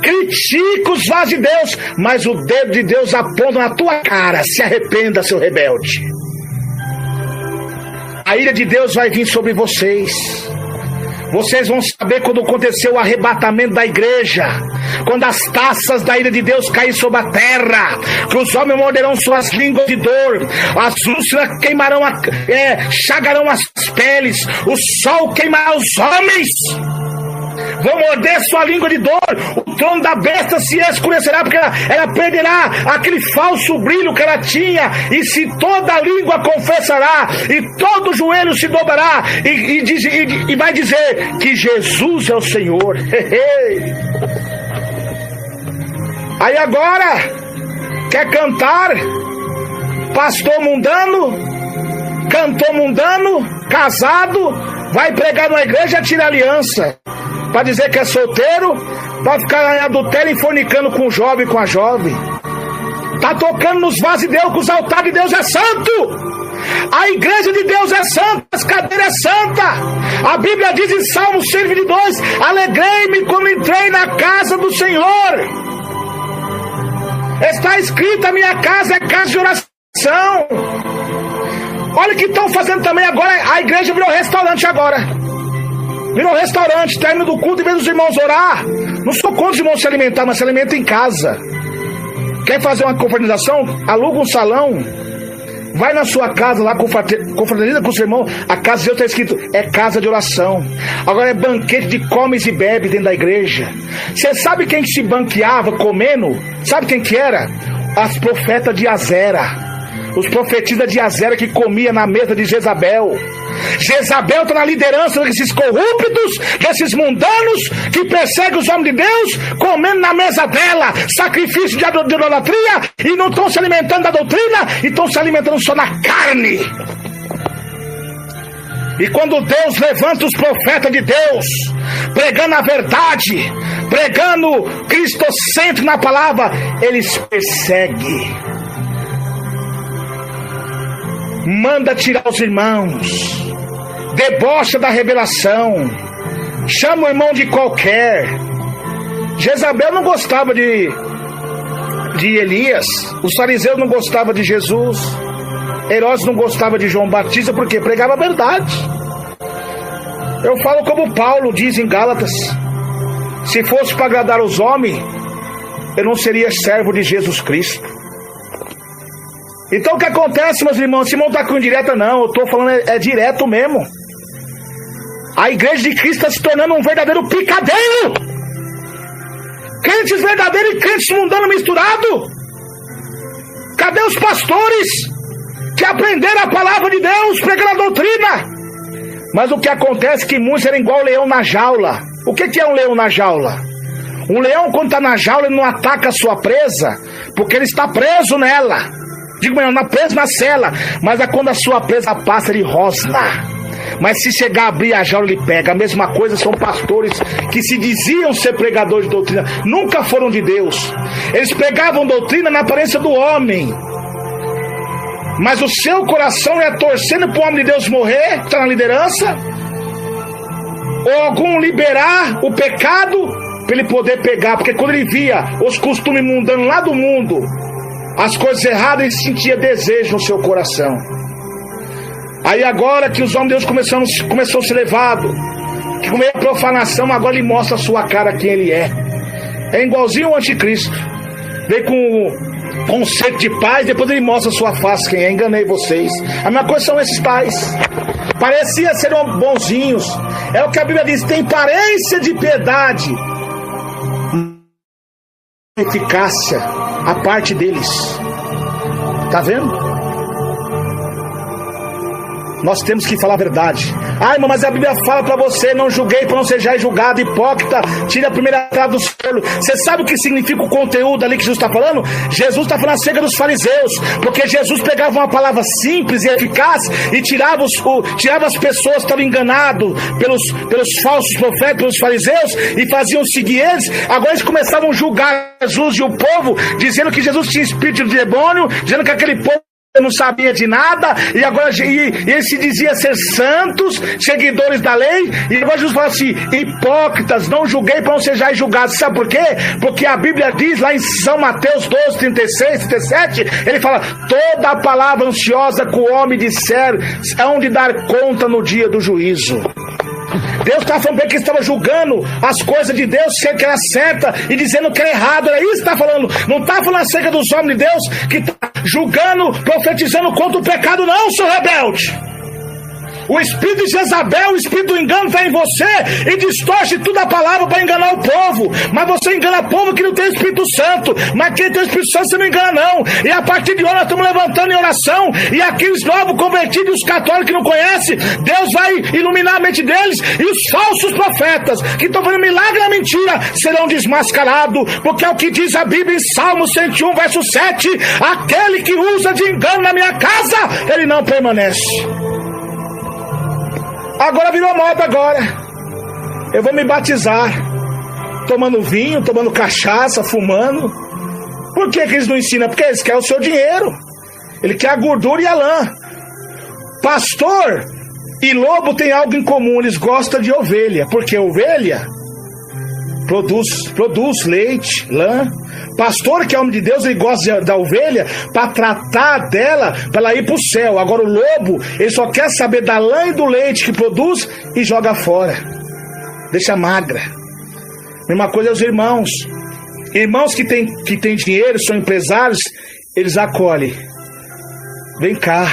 Speaker 1: Critica os vasos de Deus, mas o dedo de Deus aponta na tua cara. Se arrependa, seu rebelde. A ira de Deus vai vir sobre vocês. Vocês vão saber quando aconteceu o arrebatamento da igreja, quando as taças da ira de Deus caírem sobre a terra, que os homens morderão suas línguas de dor, as úlceras queimarão, chagarão as peles, o sol queimará os homens, vão morder sua língua de dor, o trono da besta se escurecerá, porque ela perderá aquele falso brilho que ela tinha, e se toda a língua confessará, e todo joelho se dobrará, e vai dizer que Jesus é o Senhor. Aí agora quer cantar pastor mundano, cantor mundano, casado, vai pregar numa igreja, tira aliança, para dizer que é solteiro, para ficar em adultério e fornicando com o jovem e com a jovem. Tá tocando nos vasos de Deus, que os altares de Deus é santo. A igreja de Deus é santa, as cadeiras é santa. A Bíblia diz em Salmo 122: alegrei-me quando entrei na casa do Senhor. Está escrito: a minha casa é casa de oração. Olha o que estão fazendo também agora. A igreja virou restaurante agora. Virou restaurante. Termino do culto, em vez dos irmãos orar, não sou contra os irmãos se alimentar, mas se alimentam em casa. Quer fazer uma confraternização? Aluga um salão. Vai na sua casa lá, confraterniza com o seu irmão. A casa de Deus está escrito: é casa de oração. Agora é banquete de comes e bebe dentro da igreja. Você sabe quem se banqueava comendo? Sabe quem que era? As profetas de Azera. Os profetistas de Azera que comia na mesa de Jezabel. Jezabel está na liderança desses corruptos, desses mundanos que perseguem os homens de Deus, comendo na mesa dela sacrifício de idolatria, e não estão se alimentando da doutrina, e estão se alimentando só na carne. E quando Deus levanta os profetas de Deus, pregando a verdade, pregando cristocêntrico na palavra, eles perseguem, manda tirar os irmãos, debocha da revelação, chama o irmão de qualquer. Jezabel não gostava de Elias, os fariseus não gostavam de Jesus, Herodes não gostava de João Batista, porque pregava a verdade. Eu falo como Paulo diz em Gálatas: se fosse para agradar os homens, eu não seria servo de Jesus Cristo. Então o que acontece, meus irmãos? Esse irmão está com indireta, não, eu estou falando é direto mesmo. A igreja de Cristo está se tornando um verdadeiro picadeiro. Crentes verdadeiros e crentes mundanos misturados. Cadê os pastores que aprenderam a palavra de Deus, pregando a doutrina? Mas o que acontece é que muitos eram igual o leão na jaula. O que é um leão na jaula? Um leão, quando está na jaula, ele não ataca a sua presa, porque ele está preso nela. Digo, não está preso na cela, mas quando a sua presa passa, ele rosna. Mas se chegar a abrir a jaula, ele pega. A mesma coisa são pastores que se diziam ser pregadores de doutrina, nunca foram de Deus. Eles pregavam doutrina na aparência do homem, mas o seu coração é torcendo para o homem de Deus morrer, está na liderança, ou algum liberar o pecado para ele poder pegar. Porque quando ele via os costumes mundanos lá do mundo, as coisas erradas, ele sentia desejo no seu coração. Aí agora que os homens de Deus começou a ser levado, que com meio a profanação, agora ele mostra a sua cara, quem ele é. É igualzinho o anticristo. Veio com o conceito de paz, depois ele mostra a sua face, quem é. Enganei vocês. A mesma coisa são esses pais. Parecia ser bonzinhos. É o que a Bíblia diz: tem aparência de piedade, eficácia a parte deles. Tá vendo? Nós temos que falar a verdade. Ai, mas a Bíblia fala para você: não julguei para não sejais julgado. Hipócrita, tira a primeira trave do solo. Você sabe o que significa o conteúdo ali que Jesus está falando? Jesus está falando acerca dos fariseus, porque Jesus pegava uma palavra simples e eficaz e tirava as pessoas que estavam enganadas pelos falsos profetas, pelos fariseus, e faziam seguir eles. Agora eles começavam a julgar Jesus e o povo, dizendo que Jesus tinha espírito de demônio, dizendo que aquele povo não sabia de nada, e agora ele se dizia ser santos, seguidores da lei, e agora Jesus fala assim: hipócritas, não julguei para não sejais julgados. Sabe por quê? Porque a Bíblia diz lá em São Mateus 12, 36, 37, ele fala: toda a palavra ansiosa que o homem disser hão de dar conta no dia do juízo. Deus estava falando que estava julgando as coisas de Deus, que era certa, e dizendo que era errado. Era isso que está falando. Não está falando acerca dos homens de Deus que está julgando, profetizando contra o pecado, não, seu rebelde. O espírito de Jezabel, o espírito do engano está em você e distorce toda a palavra para enganar o povo. Mas você engana o povo que não tem o Espírito Santo. Mas quem tem o Espírito Santo você não engana não. E a partir de hoje nós estamos levantando em oração. E aqueles novos convertidos, os católicos que não conhecem, Deus vai iluminar a mente deles. E os falsos profetas que estão fazendo milagre na mentira serão desmascarados. Porque é o que diz a Bíblia em Salmo 101, verso 7. Aquele que usa de engano na minha casa, ele não permanece. Agora virou moda agora. Eu vou me batizar tomando vinho, tomando cachaça, fumando. Por que eles não ensinam? Porque eles querem o seu dinheiro. Ele quer a gordura e a lã. Pastor e lobo têm algo em comum. Eles gostam de ovelha. Porque ovelha produz leite, lã. Pastor, que é homem de Deus, ele gosta da ovelha para tratar dela, para ela ir para o céu. Agora o lobo, ele só quer saber da lã e do leite que produz e joga fora. Deixa magra. Mesma coisa os irmãos. Irmãos que tem dinheiro, são empresários, eles acolhem. Vem cá.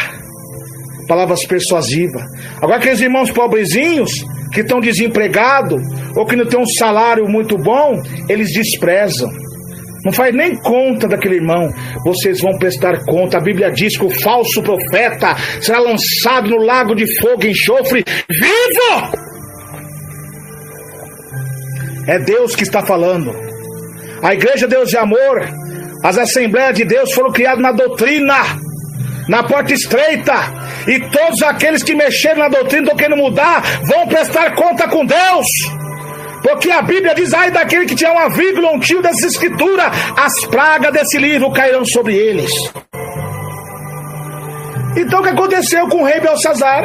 Speaker 1: Palavras persuasivas. Agora aqueles irmãos pobrezinhos, que estão desempregados, ou que não tem um salário muito bom, eles desprezam. Não faz nem conta daquele irmão. Vocês vão prestar conta. A Bíblia diz que o falso profeta será lançado no lago de fogo e enxofre vivo. É Deus que está falando. A igreja Deus de amor, as assembleias de Deus foram criadas na doutrina, na porta estreita. E todos aqueles que mexeram na doutrina, estão querendo mudar, vão prestar conta com Deus. Porque a Bíblia diz, ai daquele que tiver uma vírgula, um tio dessa escritura, as pragas desse livro cairão sobre eles. Então o que aconteceu com o rei Belsazar?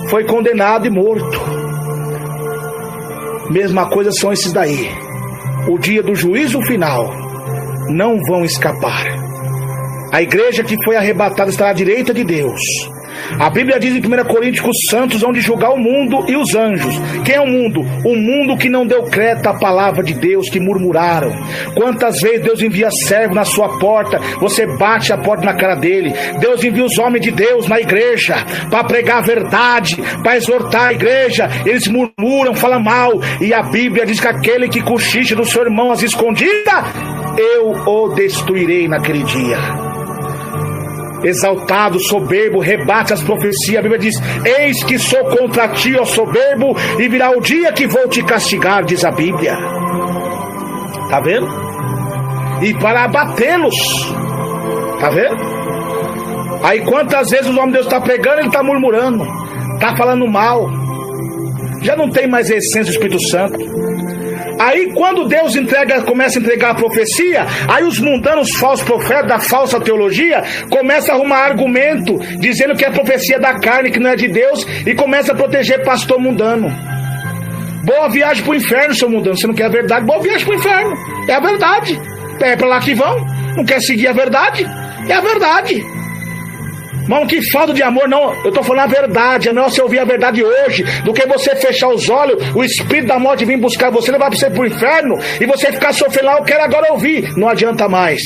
Speaker 1: Foi condenado e morto. Mesma coisa são esses daí. O dia do juízo final não vão escapar. A igreja que foi arrebatada está à direita de Deus. A Bíblia diz em 1 Coríntios que os santos vão de julgar o mundo e os anjos. Quem é o mundo? O mundo que não deu crédito à palavra de Deus, que murmuraram. Quantas vezes Deus envia servo na sua porta, você bate a porta na cara dele. Deus envia os homens de Deus na igreja para pregar a verdade, para exortar a igreja. Eles murmuram, falam mal. E a Bíblia diz que aquele que cochicha do seu irmão às escondidas, eu o destruirei naquele dia. Exaltado, soberbo, rebate as profecias. A Bíblia diz, eis que sou contra ti, ó soberbo, e virá o dia que vou te castigar, diz a Bíblia. Tá vendo? E para abatê-los. Tá vendo? Aí quantas vezes o homem de Deus está pregando, ele está murmurando, está falando mal. Já não tem mais a essência do Espírito Santo. Aí quando Deus começa a entregar a profecia, aí os mundanos falsos profetas da falsa teologia começam a arrumar argumento, dizendo que é profecia da carne, que não é de Deus, e começa a proteger pastor mundano. Boa viagem para o inferno, seu mundano. Você não quer a verdade? Boa viagem para o inferno. É a verdade. É para lá que vão. Não quer seguir a verdade? É a verdade. Irmão, que falta de amor, não. Eu estou falando a verdade. É melhor você ouvir a verdade hoje do que você fechar os olhos, o espírito da morte vir buscar você, levar você para o inferno e você ficar sofrendo lá. Eu quero agora ouvir. Não adianta mais.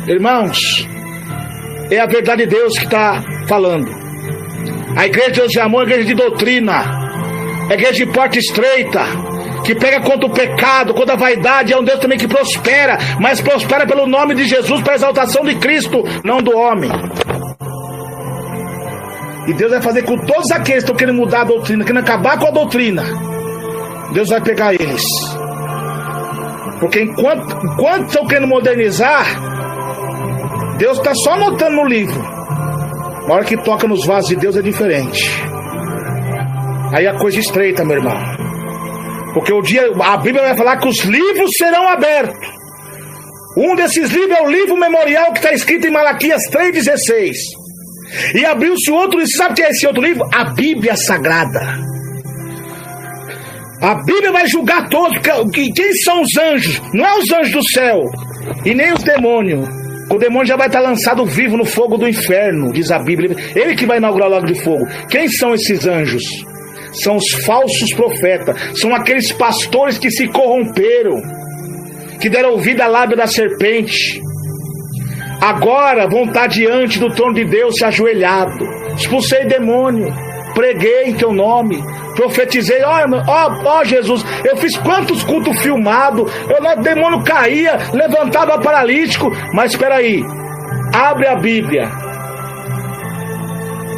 Speaker 1: Irmãos, é a verdade de Deus que está falando. A igreja de Deus de amor é a igreja de doutrina, é a igreja de porta estreita, que pega contra o pecado, contra a vaidade. É um Deus também que prospera, mas prospera pelo nome de Jesus, para a exaltação de Cristo, não do homem. E Deus vai fazer com todos aqueles que estão querendo mudar a doutrina, querendo acabar com a doutrina. Deus vai pegar eles. Porque enquanto estão querendo modernizar, Deus está só anotando no livro. Na hora que toca nos vasos de Deus é diferente. Aí a coisa estreita, meu irmão. Porque a Bíblia vai falar que os livros serão abertos. Um desses livros é o livro memorial que está escrito em Malaquias 3,16. E abriu-se outro livro. Sabe o que é esse outro livro? A Bíblia Sagrada. A Bíblia vai julgar todos. Quem são os anjos? Não é os anjos do céu e nem os demônios. O demônio já vai estar lançado vivo no fogo do inferno, diz a Bíblia. Ele que vai inaugurar o lago de fogo. Quem são esses anjos? São os falsos profetas. São aqueles pastores que se corromperam, que deram ouvido à lábia da serpente. Agora vão estar diante do trono de Deus se ajoelhado. Expulsei demônio, preguei em teu nome, profetizei, ó Jesus, eu fiz quantos cultos filmados, o demônio caía, levantava paralítico. Mas espera aí, abre a Bíblia,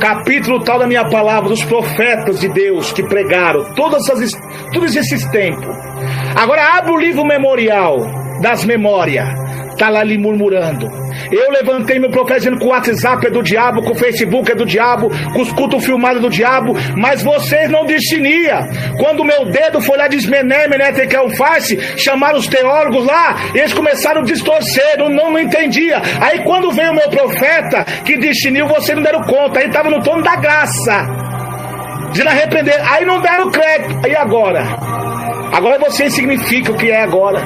Speaker 1: capítulo tal da minha palavra, dos profetas de Deus que pregaram todos esses tempos. Agora abre o livro memorial das memórias, tá lá ali murmurando. Eu levantei meu profeta dizendo que o WhatsApp é do diabo, que o Facebook é do diabo, que os cultos filmados é do diabo, mas vocês não discerniam. Quando o meu dedo foi lá desmené, face, chamaram os teólogos lá, eles começaram a distorcer, não entendia. Aí quando veio o meu profeta que discerniu, vocês não deram conta, aí estava no trono da graça, dizendo arrepender, aí não deram crédito. E agora? Agora vocês significam o que é agora.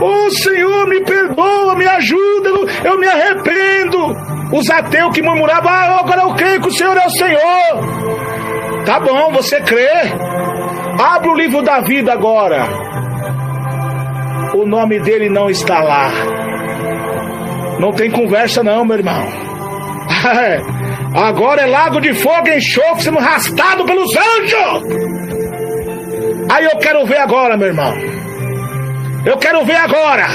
Speaker 1: Ô Senhor, me perdoa, me ajuda, eu me arrependo. Os ateus que murmuravam, agora eu creio que o Senhor é o Senhor. Tá bom, você crê. Abre o livro da vida agora. O nome dele não está lá. Não tem conversa não, meu irmão. Agora é lago de fogo e enxofre sendo arrastado pelos anjos. Aí eu quero ver agora, meu irmão. Eu quero ver agora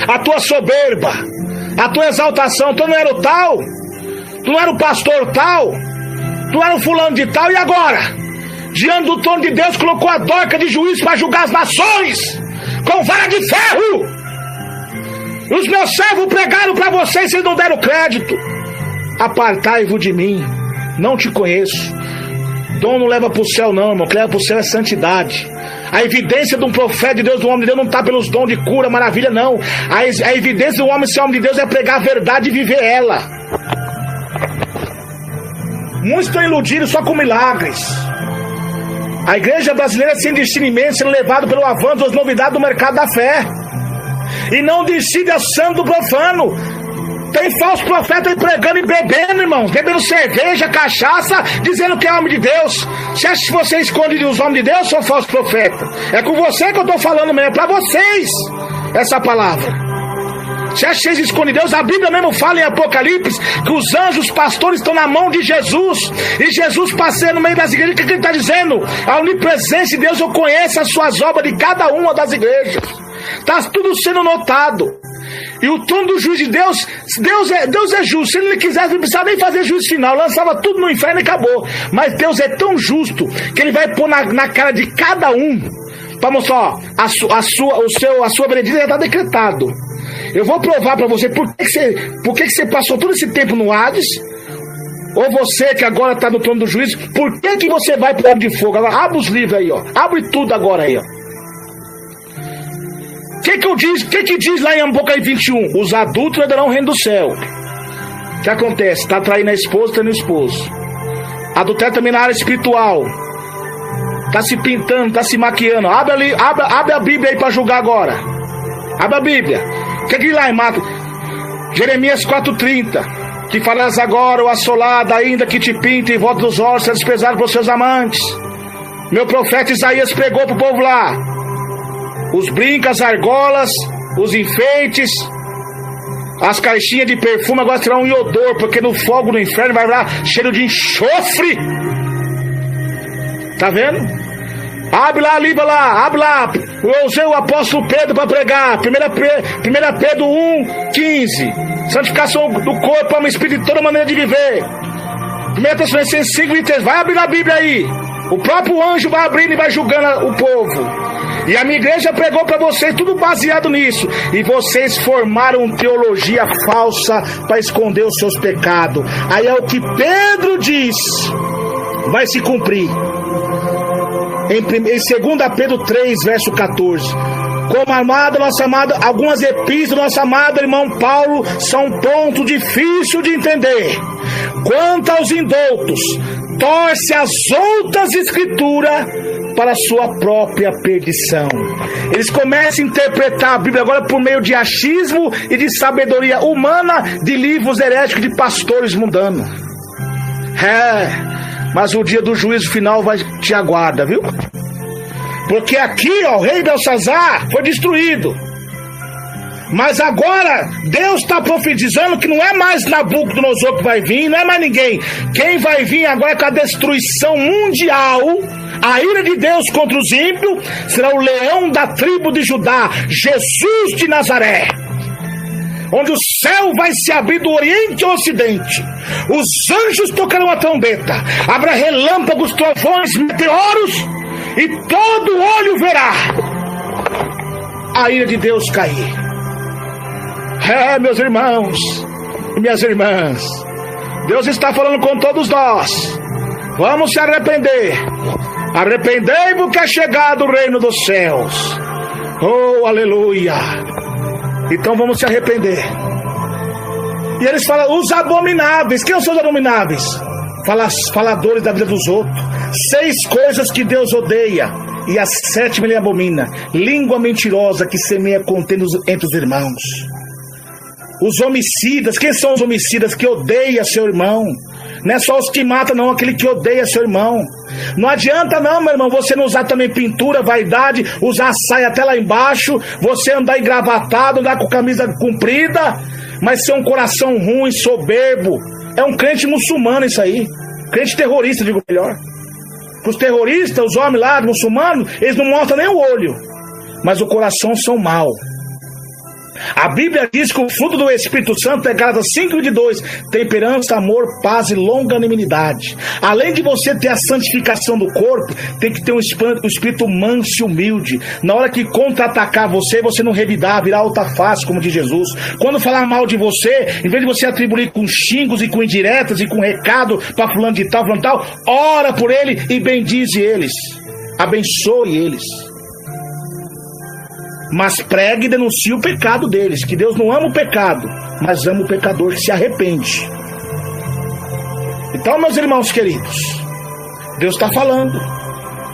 Speaker 1: a tua soberba, a tua exaltação. Tu não era o tal? Tu não era o pastor tal? Tu era o fulano de tal? E agora? Diante do trono de Deus colocou a Dorca de juiz para julgar as nações com vara de ferro. Os meus servos pregaram para vocês, vocês não deram crédito. Apartai-vos de mim, não te conheço. Dom não leva para o céu não, irmão. O que leva para o céu é santidade. A evidência de um profeta de Deus, do homem de Deus, não está pelos dons de cura, maravilha, não. A evidência do homem ser homem de Deus é pregar a verdade e viver ela. Muitos estão iludidos só com milagres. A igreja brasileira sem discernimento, sendo levado pelo avanço das novidades do mercado da fé. E não decide a santo do profano. Tem falso profeta aí pregando e bebendo, irmãos. Bebendo cerveja, cachaça, dizendo que é homem de Deus. Você acha que você esconde os homens de Deus, são falso profeta? É com você que eu estou falando mesmo, é para vocês essa palavra. Você acha que vocês escondem Deus? A Bíblia mesmo fala em Apocalipse que os anjos pastores estão na mão de Jesus. E Jesus passeia no meio das igrejas. O que ele está dizendo? A onipresença de Deus, eu conheço as suas obras de cada uma das igrejas. Está tudo sendo notado. E o trono do juiz de Deus, Deus é justo. Se ele não quisesse, não precisava nem fazer juízo final, lançava tudo no inferno e acabou. Mas Deus é tão justo que ele vai pôr na cara de cada um para mostrar, ó, a sua veredita já está decretado. Eu vou provar para você por que você passou todo esse tempo no Hades. Ou você que agora está no trono do juízo, por que você vai para o lago de fogo? Agora, abre os livros aí, ó. Abre tudo agora aí, ó. O que diz lá em Apocalipse 21? Os adultos herdarão o reino do céu. O que acontece? Está traindo a esposa, traindo o esposo. Adultério também na área espiritual. Está se pintando, está se maquiando. Abre a Bíblia aí para julgar agora. Abre a Bíblia. O que diz lá em Jeremias 4:30? Que falas agora, o assolado, ainda que te pinta em volta dos olhos, será desprezado por seus amantes. Meu profeta Isaías pregou para o povo lá. Os brincos, as argolas, os enfeites, as caixinhas de perfume agora terão um iodor, porque no fogo do inferno vai lá cheiro de enxofre. Tá vendo? Abre lá a Bíblia lá, abre lá. Eu usei o apóstolo Pedro para pregar. 1 Pedro 1:15. Santificação do corpo é uma espírito de toda maneira de viver. 1 Tessalonicenses 5:3. Vai abrir a Bíblia aí. O próprio anjo vai abrindo e vai julgando o povo. E a minha igreja pregou para vocês tudo baseado nisso. E vocês formaram teologia falsa para esconder os seus pecados. Aí é o que Pedro diz, vai se cumprir. Em 2 Pedro 3, verso 14. Como amada, nossa amada, algumas epístolas do nosso amado irmão Paulo são um ponto difícil de entender. Quanto aos indoutos, torce as outras escrituras para a sua própria perdição. Eles começam a interpretar a Bíblia agora por meio de achismo e de sabedoria humana, de livros heréticos de pastores mundanos. Mas o dia do juízo final vai te aguarda, viu? Porque aqui, ó, o rei Belsazar foi destruído. Mas agora, Deus está profetizando que não é mais Nabucodonosor que vai vir, não é mais ninguém. Quem vai vir agora com a destruição mundial, a ira de Deus contra os ímpios, será o leão da tribo de Judá, Jesus de Nazaré. Onde o céu vai se abrir do oriente ao ocidente. Os anjos tocarão a trombeta. Haverá relâmpagos, trovões, meteoros, e todo olho verá a ira de Deus cair. Meus irmãos e minhas irmãs, Deus está falando com todos nós. Vamos se arrepender. Arrependei-vos que é chegado o reino dos céus. Oh, aleluia. Então vamos se arrepender. E eles falam, os abomináveis. Quem são os abomináveis? Faladores da vida dos outros. 6 coisas que Deus odeia, e a 7ª ele abomina: língua mentirosa que semeia contenda entre os irmãos. Os homicidas. Quem são os homicidas? Que odeia seu irmão. Não é só os que matam, não, aquele que odeia seu irmão. Não adianta não, meu irmão, você não usar também pintura, vaidade, usar saia até lá embaixo, você andar engravatado, andar com camisa comprida, mas ser um coração ruim, soberbo. É um crente muçulmano isso aí. Crente terrorista, digo melhor. Os terroristas, os homens lá, muçulmanos, eles não mostram nem o olho, mas o coração são mau. A Bíblia diz que o fruto do Espírito Santo é Gálatas 5:22, temperança, amor, paz e longanimidade. Além de você ter a santificação do corpo, tem que ter um espírito manso e humilde. Na hora que contra-atacar você, você não revidar, virar alta face, como diz Jesus. Quando falar mal de você, em vez de você atribuir com xingos e com indiretas e com recado para fulano de tal, ora por ele e bendize eles, abençoe eles. Mas pregue e denuncie o pecado deles, que Deus não ama o pecado, mas ama o pecador que se arrepende. Então, meus irmãos queridos, Deus está falando.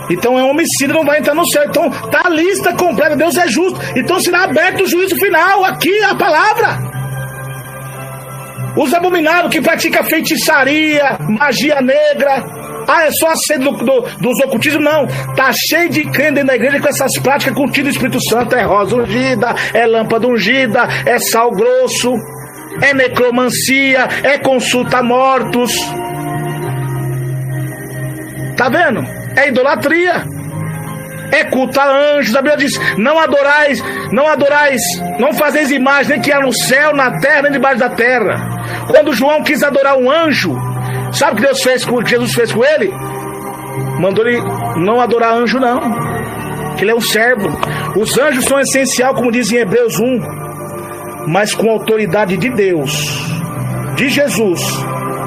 Speaker 1: Então é um homicida, não vai entrar no céu. Então está a lista completa, Deus é justo. Então será aberto o juízo final, aqui a palavra. Os abomináveis que praticam feitiçaria, magia negra. É só a sede dos ocultismos? Não, tá cheio de crente dentro da igreja com essas práticas contidas do Espírito Santo. É rosa ungida, é lâmpada ungida, é sal grosso, é necromancia, é consulta a mortos. Tá vendo? É idolatria, é culto a anjos. A Bíblia diz, não fazeis imagem, nem que há no céu, na terra, nem debaixo da terra. Quando João quis adorar um anjo, sabe o que Jesus fez com ele? Mandou ele não adorar anjo, não, que ele é um servo. Os anjos são essencial, como diz em Hebreus 1, mas com a autoridade de Deus, de Jesus.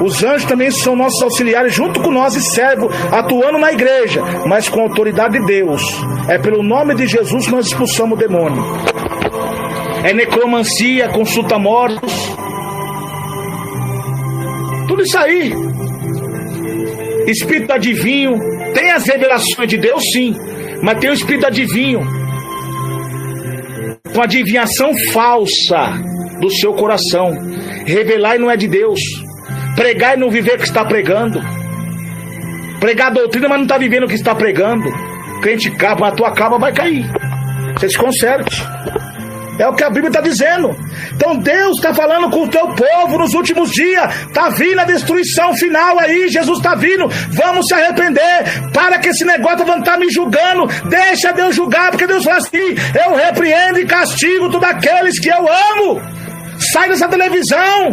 Speaker 1: Os anjos também são nossos auxiliares, junto com nós, e servos, atuando na igreja, mas com a autoridade de Deus. É pelo nome de Jesus que nós expulsamos o demônio. É necromancia, consulta mortos, tudo isso aí. Espírito adivinho. Tem as revelações de Deus, sim, mas tem o espírito adivinho, com adivinhação falsa do seu coração. Revelar e não é de Deus. Pregar e não viver o que está pregando. Pregar a doutrina, mas não está vivendo o que está pregando. Crente capa, a tua capa vai cair. Você se conserte. É o que a Bíblia está dizendo. Então Deus está falando com o teu povo nos últimos dias. Está vindo a destruição final aí. Jesus está vindo. Vamos se arrepender. Para que esse negócio não está me julgando. Deixa Deus julgar, porque Deus fala assim: eu repreendo e castigo todos aqueles que eu amo. Sai dessa televisão.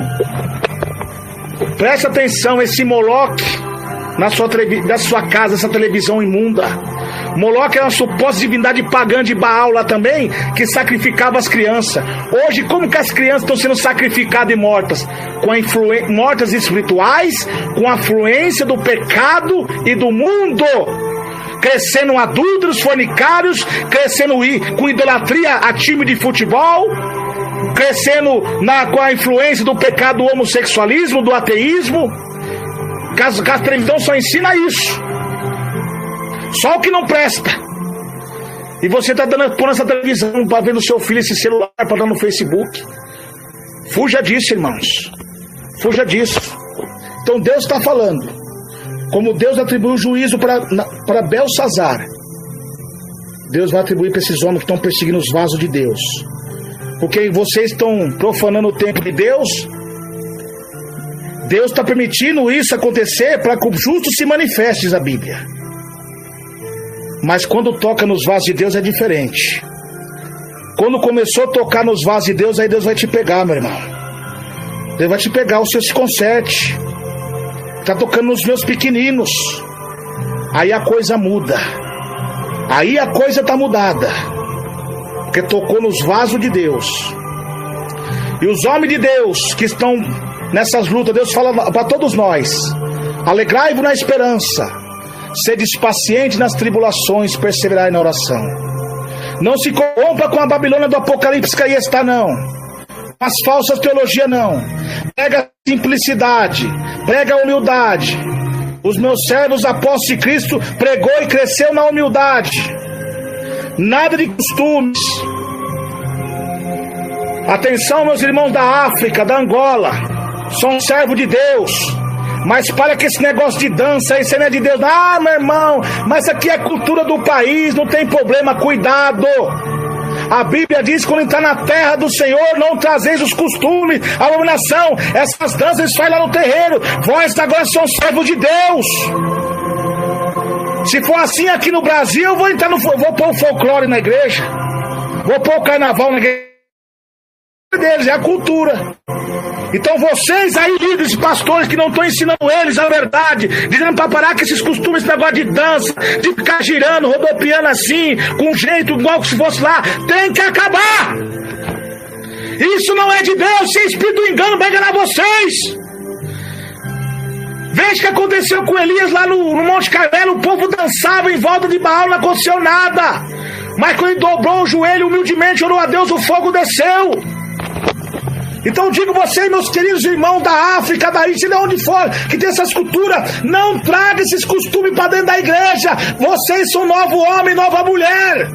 Speaker 1: Presta atenção, esse Moloque na sua casa, essa televisão imunda. Moloque é uma suposta divindade pagã de Baal lá também, que sacrificava as crianças. Hoje, como que as crianças estão sendo sacrificadas e mortas? Mortas espirituais, com a influência do pecado e do mundo. Crescendo adúlteros, fornicários, crescendo com idolatria a time de futebol, crescendo com a influência do pecado do homossexualismo, do ateísmo. A televisão só ensina isso. Só o que não presta. E você está pondo essa televisão para ver no seu filho esse celular, para dar no Facebook. Fuja disso, irmãos. Fuja disso. Então Deus está falando. Como Deus atribuiu o juízo para Belsazar, Deus vai atribuir para esses homens que estão perseguindo os vasos de Deus. porque vocês estão profanando o templo de Deus. Deus está permitindo isso acontecer para que o justo se manifeste, diz a Bíblia. Mas quando toca nos vasos de Deus é diferente. Quando começou a tocar nos vasos de Deus, aí Deus vai te pegar, meu irmão. Deus vai te pegar, o Senhor se conserte. Está tocando nos meus pequeninos. Aí a coisa muda. Aí a coisa está mudada. Porque tocou nos vasos de Deus. E os homens de Deus que estão nessas lutas, Deus fala para todos nós: alegrai-vos na esperança, sedes pacientes nas tribulações, perseverai na oração. Não se corrompa com a Babilônia do Apocalipse que aí está, não. As falsas teologias, não. Prega a simplicidade, prega a humildade. Os meus servos apóstolos de Cristo pregou e cresceu na humildade. Nada de costumes. Atenção, meus irmãos da África, da Angola. Sou um servo de Deus. Mas para que esse negócio de dança, isso não é de Deus. Ah, meu irmão, mas isso aqui é cultura do país, não tem problema, cuidado. A Bíblia diz que quando entrar na terra do Senhor, não trazeis os costumes, a abominação. Essas danças faz lá no terreiro. Vós agora são servos de Deus. Se for assim aqui no Brasil, eu vou pôr o folclore na igreja. Vou pôr o carnaval na igreja deles, é a cultura. Então vocês aí, líderes e pastores, que não estão ensinando eles a verdade, dizendo para parar com esses costumes, esse negócio de dança, de ficar girando, rodopiando assim, com jeito igual que se fosse lá, tem que acabar. Isso não é de Deus. Se é espírito do engano, vai enganar vocês. Veja o que aconteceu com Elias lá no Monte Carmelo. O povo dançava em volta de Baal, não aconteceu nada. Mas quando ele dobrou o joelho, humildemente orou a Deus, o fogo desceu. Então digo vocês, meus queridos irmãos da África, da Índia, de onde for, que tem essas culturas, não traga esses costumes para dentro da igreja. Vocês são novo homem, nova mulher.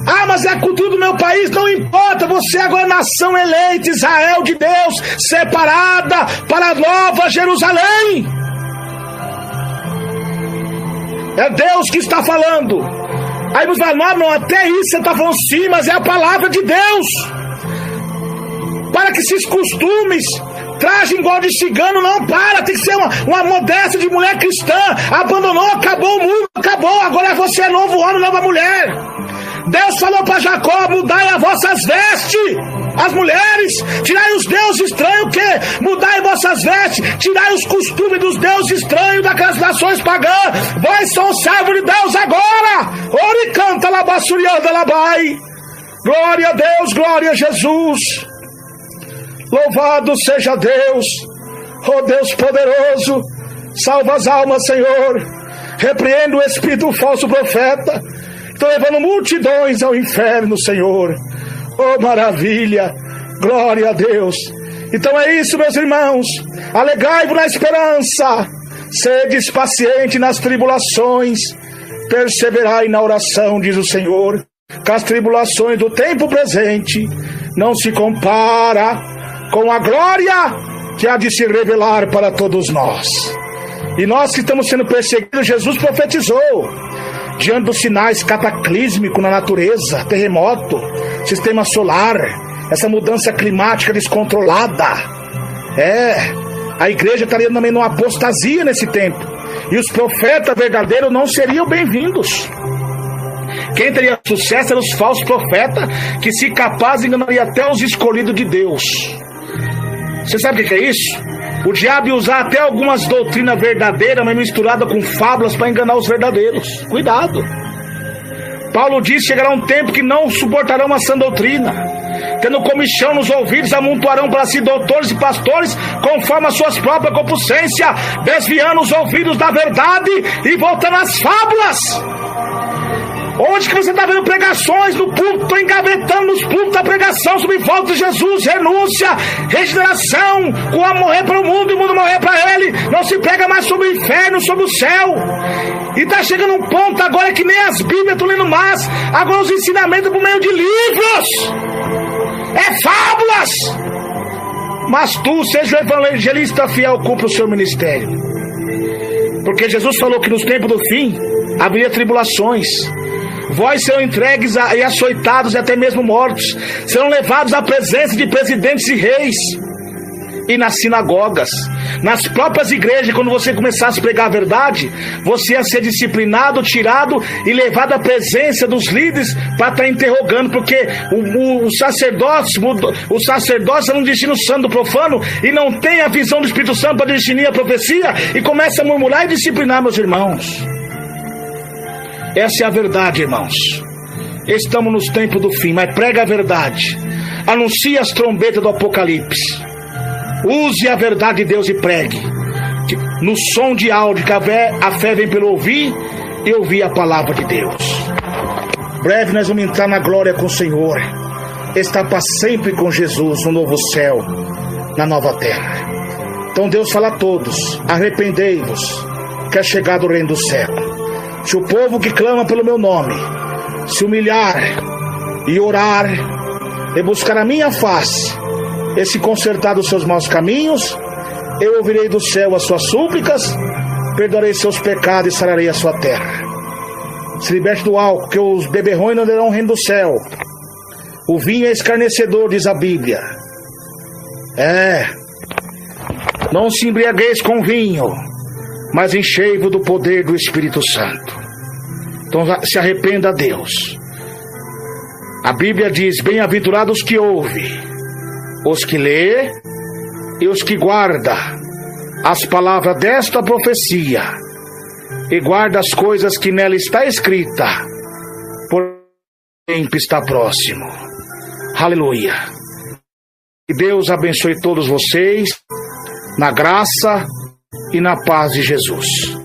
Speaker 1: Ah, mas é a cultura do meu país, não importa. Você agora é nação eleita, Israel de Deus, separada para a nova Jerusalém. É Deus que está falando. Aí você fala, não, até isso você está falando sim, mas é a palavra de Deus. Para que esses costumes, trajem igual de cigano, não para, tem que ser uma modéstia de mulher cristã. Abandonou, acabou o mundo, acabou, agora você é novo homem, nova mulher. Deus falou para Jacó, mudai as vossas vestes, as mulheres, tirai os deuses estranhos, o quê? Mudai vossas vestes, tirai os costumes dos deuses estranhos daquelas nações pagãs. Vós sois servos de Deus agora. Ore canta labassurianda labai. Glória a Deus, glória a Jesus. Louvado seja Deus, ó Deus poderoso, salva as almas, Senhor, repreende o espírito do falso profeta, estão levando multidões ao inferno, Senhor, oh maravilha, glória a Deus. Então é isso, meus irmãos, alegrai-vos na esperança, sedes pacientes nas tribulações, perseverai na oração, diz o Senhor, que as tribulações do tempo presente não se compara com a glória que há de se revelar para todos nós. E nós que estamos sendo perseguidos, Jesus profetizou, diante dos sinais cataclísmicos na natureza, terremoto, sistema solar, essa mudança climática descontrolada. A igreja estaria também numa apostasia nesse tempo, e os profetas verdadeiros não seriam bem-vindos. Quem teria sucesso eram os falsos profetas, que se capaz enganaria até os escolhidos de Deus. Você sabe o que é isso? O diabo ia usar até algumas doutrinas verdadeiras, mas misturada com fábulas para enganar os verdadeiros. Cuidado. Paulo diz, chegará um tempo que não suportarão uma sã doutrina, tendo comichão nos ouvidos, amontoarão para si doutores e pastores, conforme as suas próprias concupiscências, desviando os ouvidos da verdade e voltando às fábulas. Onde que você está vendo pregações no púlpito? Estou engavetando nos púlpitos a pregação sobre volta de Jesus, renúncia, regeneração, o homem morrer para o mundo e o mundo morrer para ele. Não se prega mais sobre o inferno, sobre o céu. E está chegando um ponto agora que nem as Bíblias estão lendo mais. Agora os ensinamentos por meio de livros. É fábulas. Mas tu, seja o evangelista fiel, cumpra o seu ministério. Porque Jesus falou que nos tempos do fim haveria tribulações. Vós serão entregues e açoitados e até mesmo mortos. Serão levados à presença de presidentes e reis. E nas sinagogas, nas próprias igrejas, quando você começasse a pregar a verdade, você ia ser disciplinado, tirado e levado à presença dos líderes para estar interrogando, porque o sacerdote não distingue o santo do profano e não tem a visão do Espírito Santo para distinguir a profecia e começa a murmurar e disciplinar, meus irmãos. Essa é a verdade, irmãos. Estamos nos tempos do fim, mas prega a verdade. Anuncie as trombetas do Apocalipse. Use a verdade de Deus e pregue. No som de áudio, que a fé vem pelo ouvir e ouvir a palavra de Deus. Breve nós vamos entrar na glória com o Senhor. Estar para sempre com Jesus no novo céu, na nova terra. Então Deus fala a todos: arrependei-vos, que é chegado o reino do céu. Se o povo que clama pelo meu nome se humilhar e orar e buscar a minha face e se consertar dos seus maus caminhos, eu ouvirei do céu as suas súplicas, perdoarei seus pecados e sararei a sua terra. Se liberte do álcool, que os beberrões não darão o reino do céu. O vinho é escarnecedor, diz a Bíblia. Não se embriagueis com vinho, mas enchei-vos do poder do Espírito Santo. Então se arrependa a Deus. A Bíblia diz: bem-aventurados que ouvem, os que lê e os que guarda as palavras desta profecia e guarda as coisas que nela está escrita, porque o tempo está próximo. Aleluia. Que Deus abençoe todos vocês na graça e na paz de Jesus.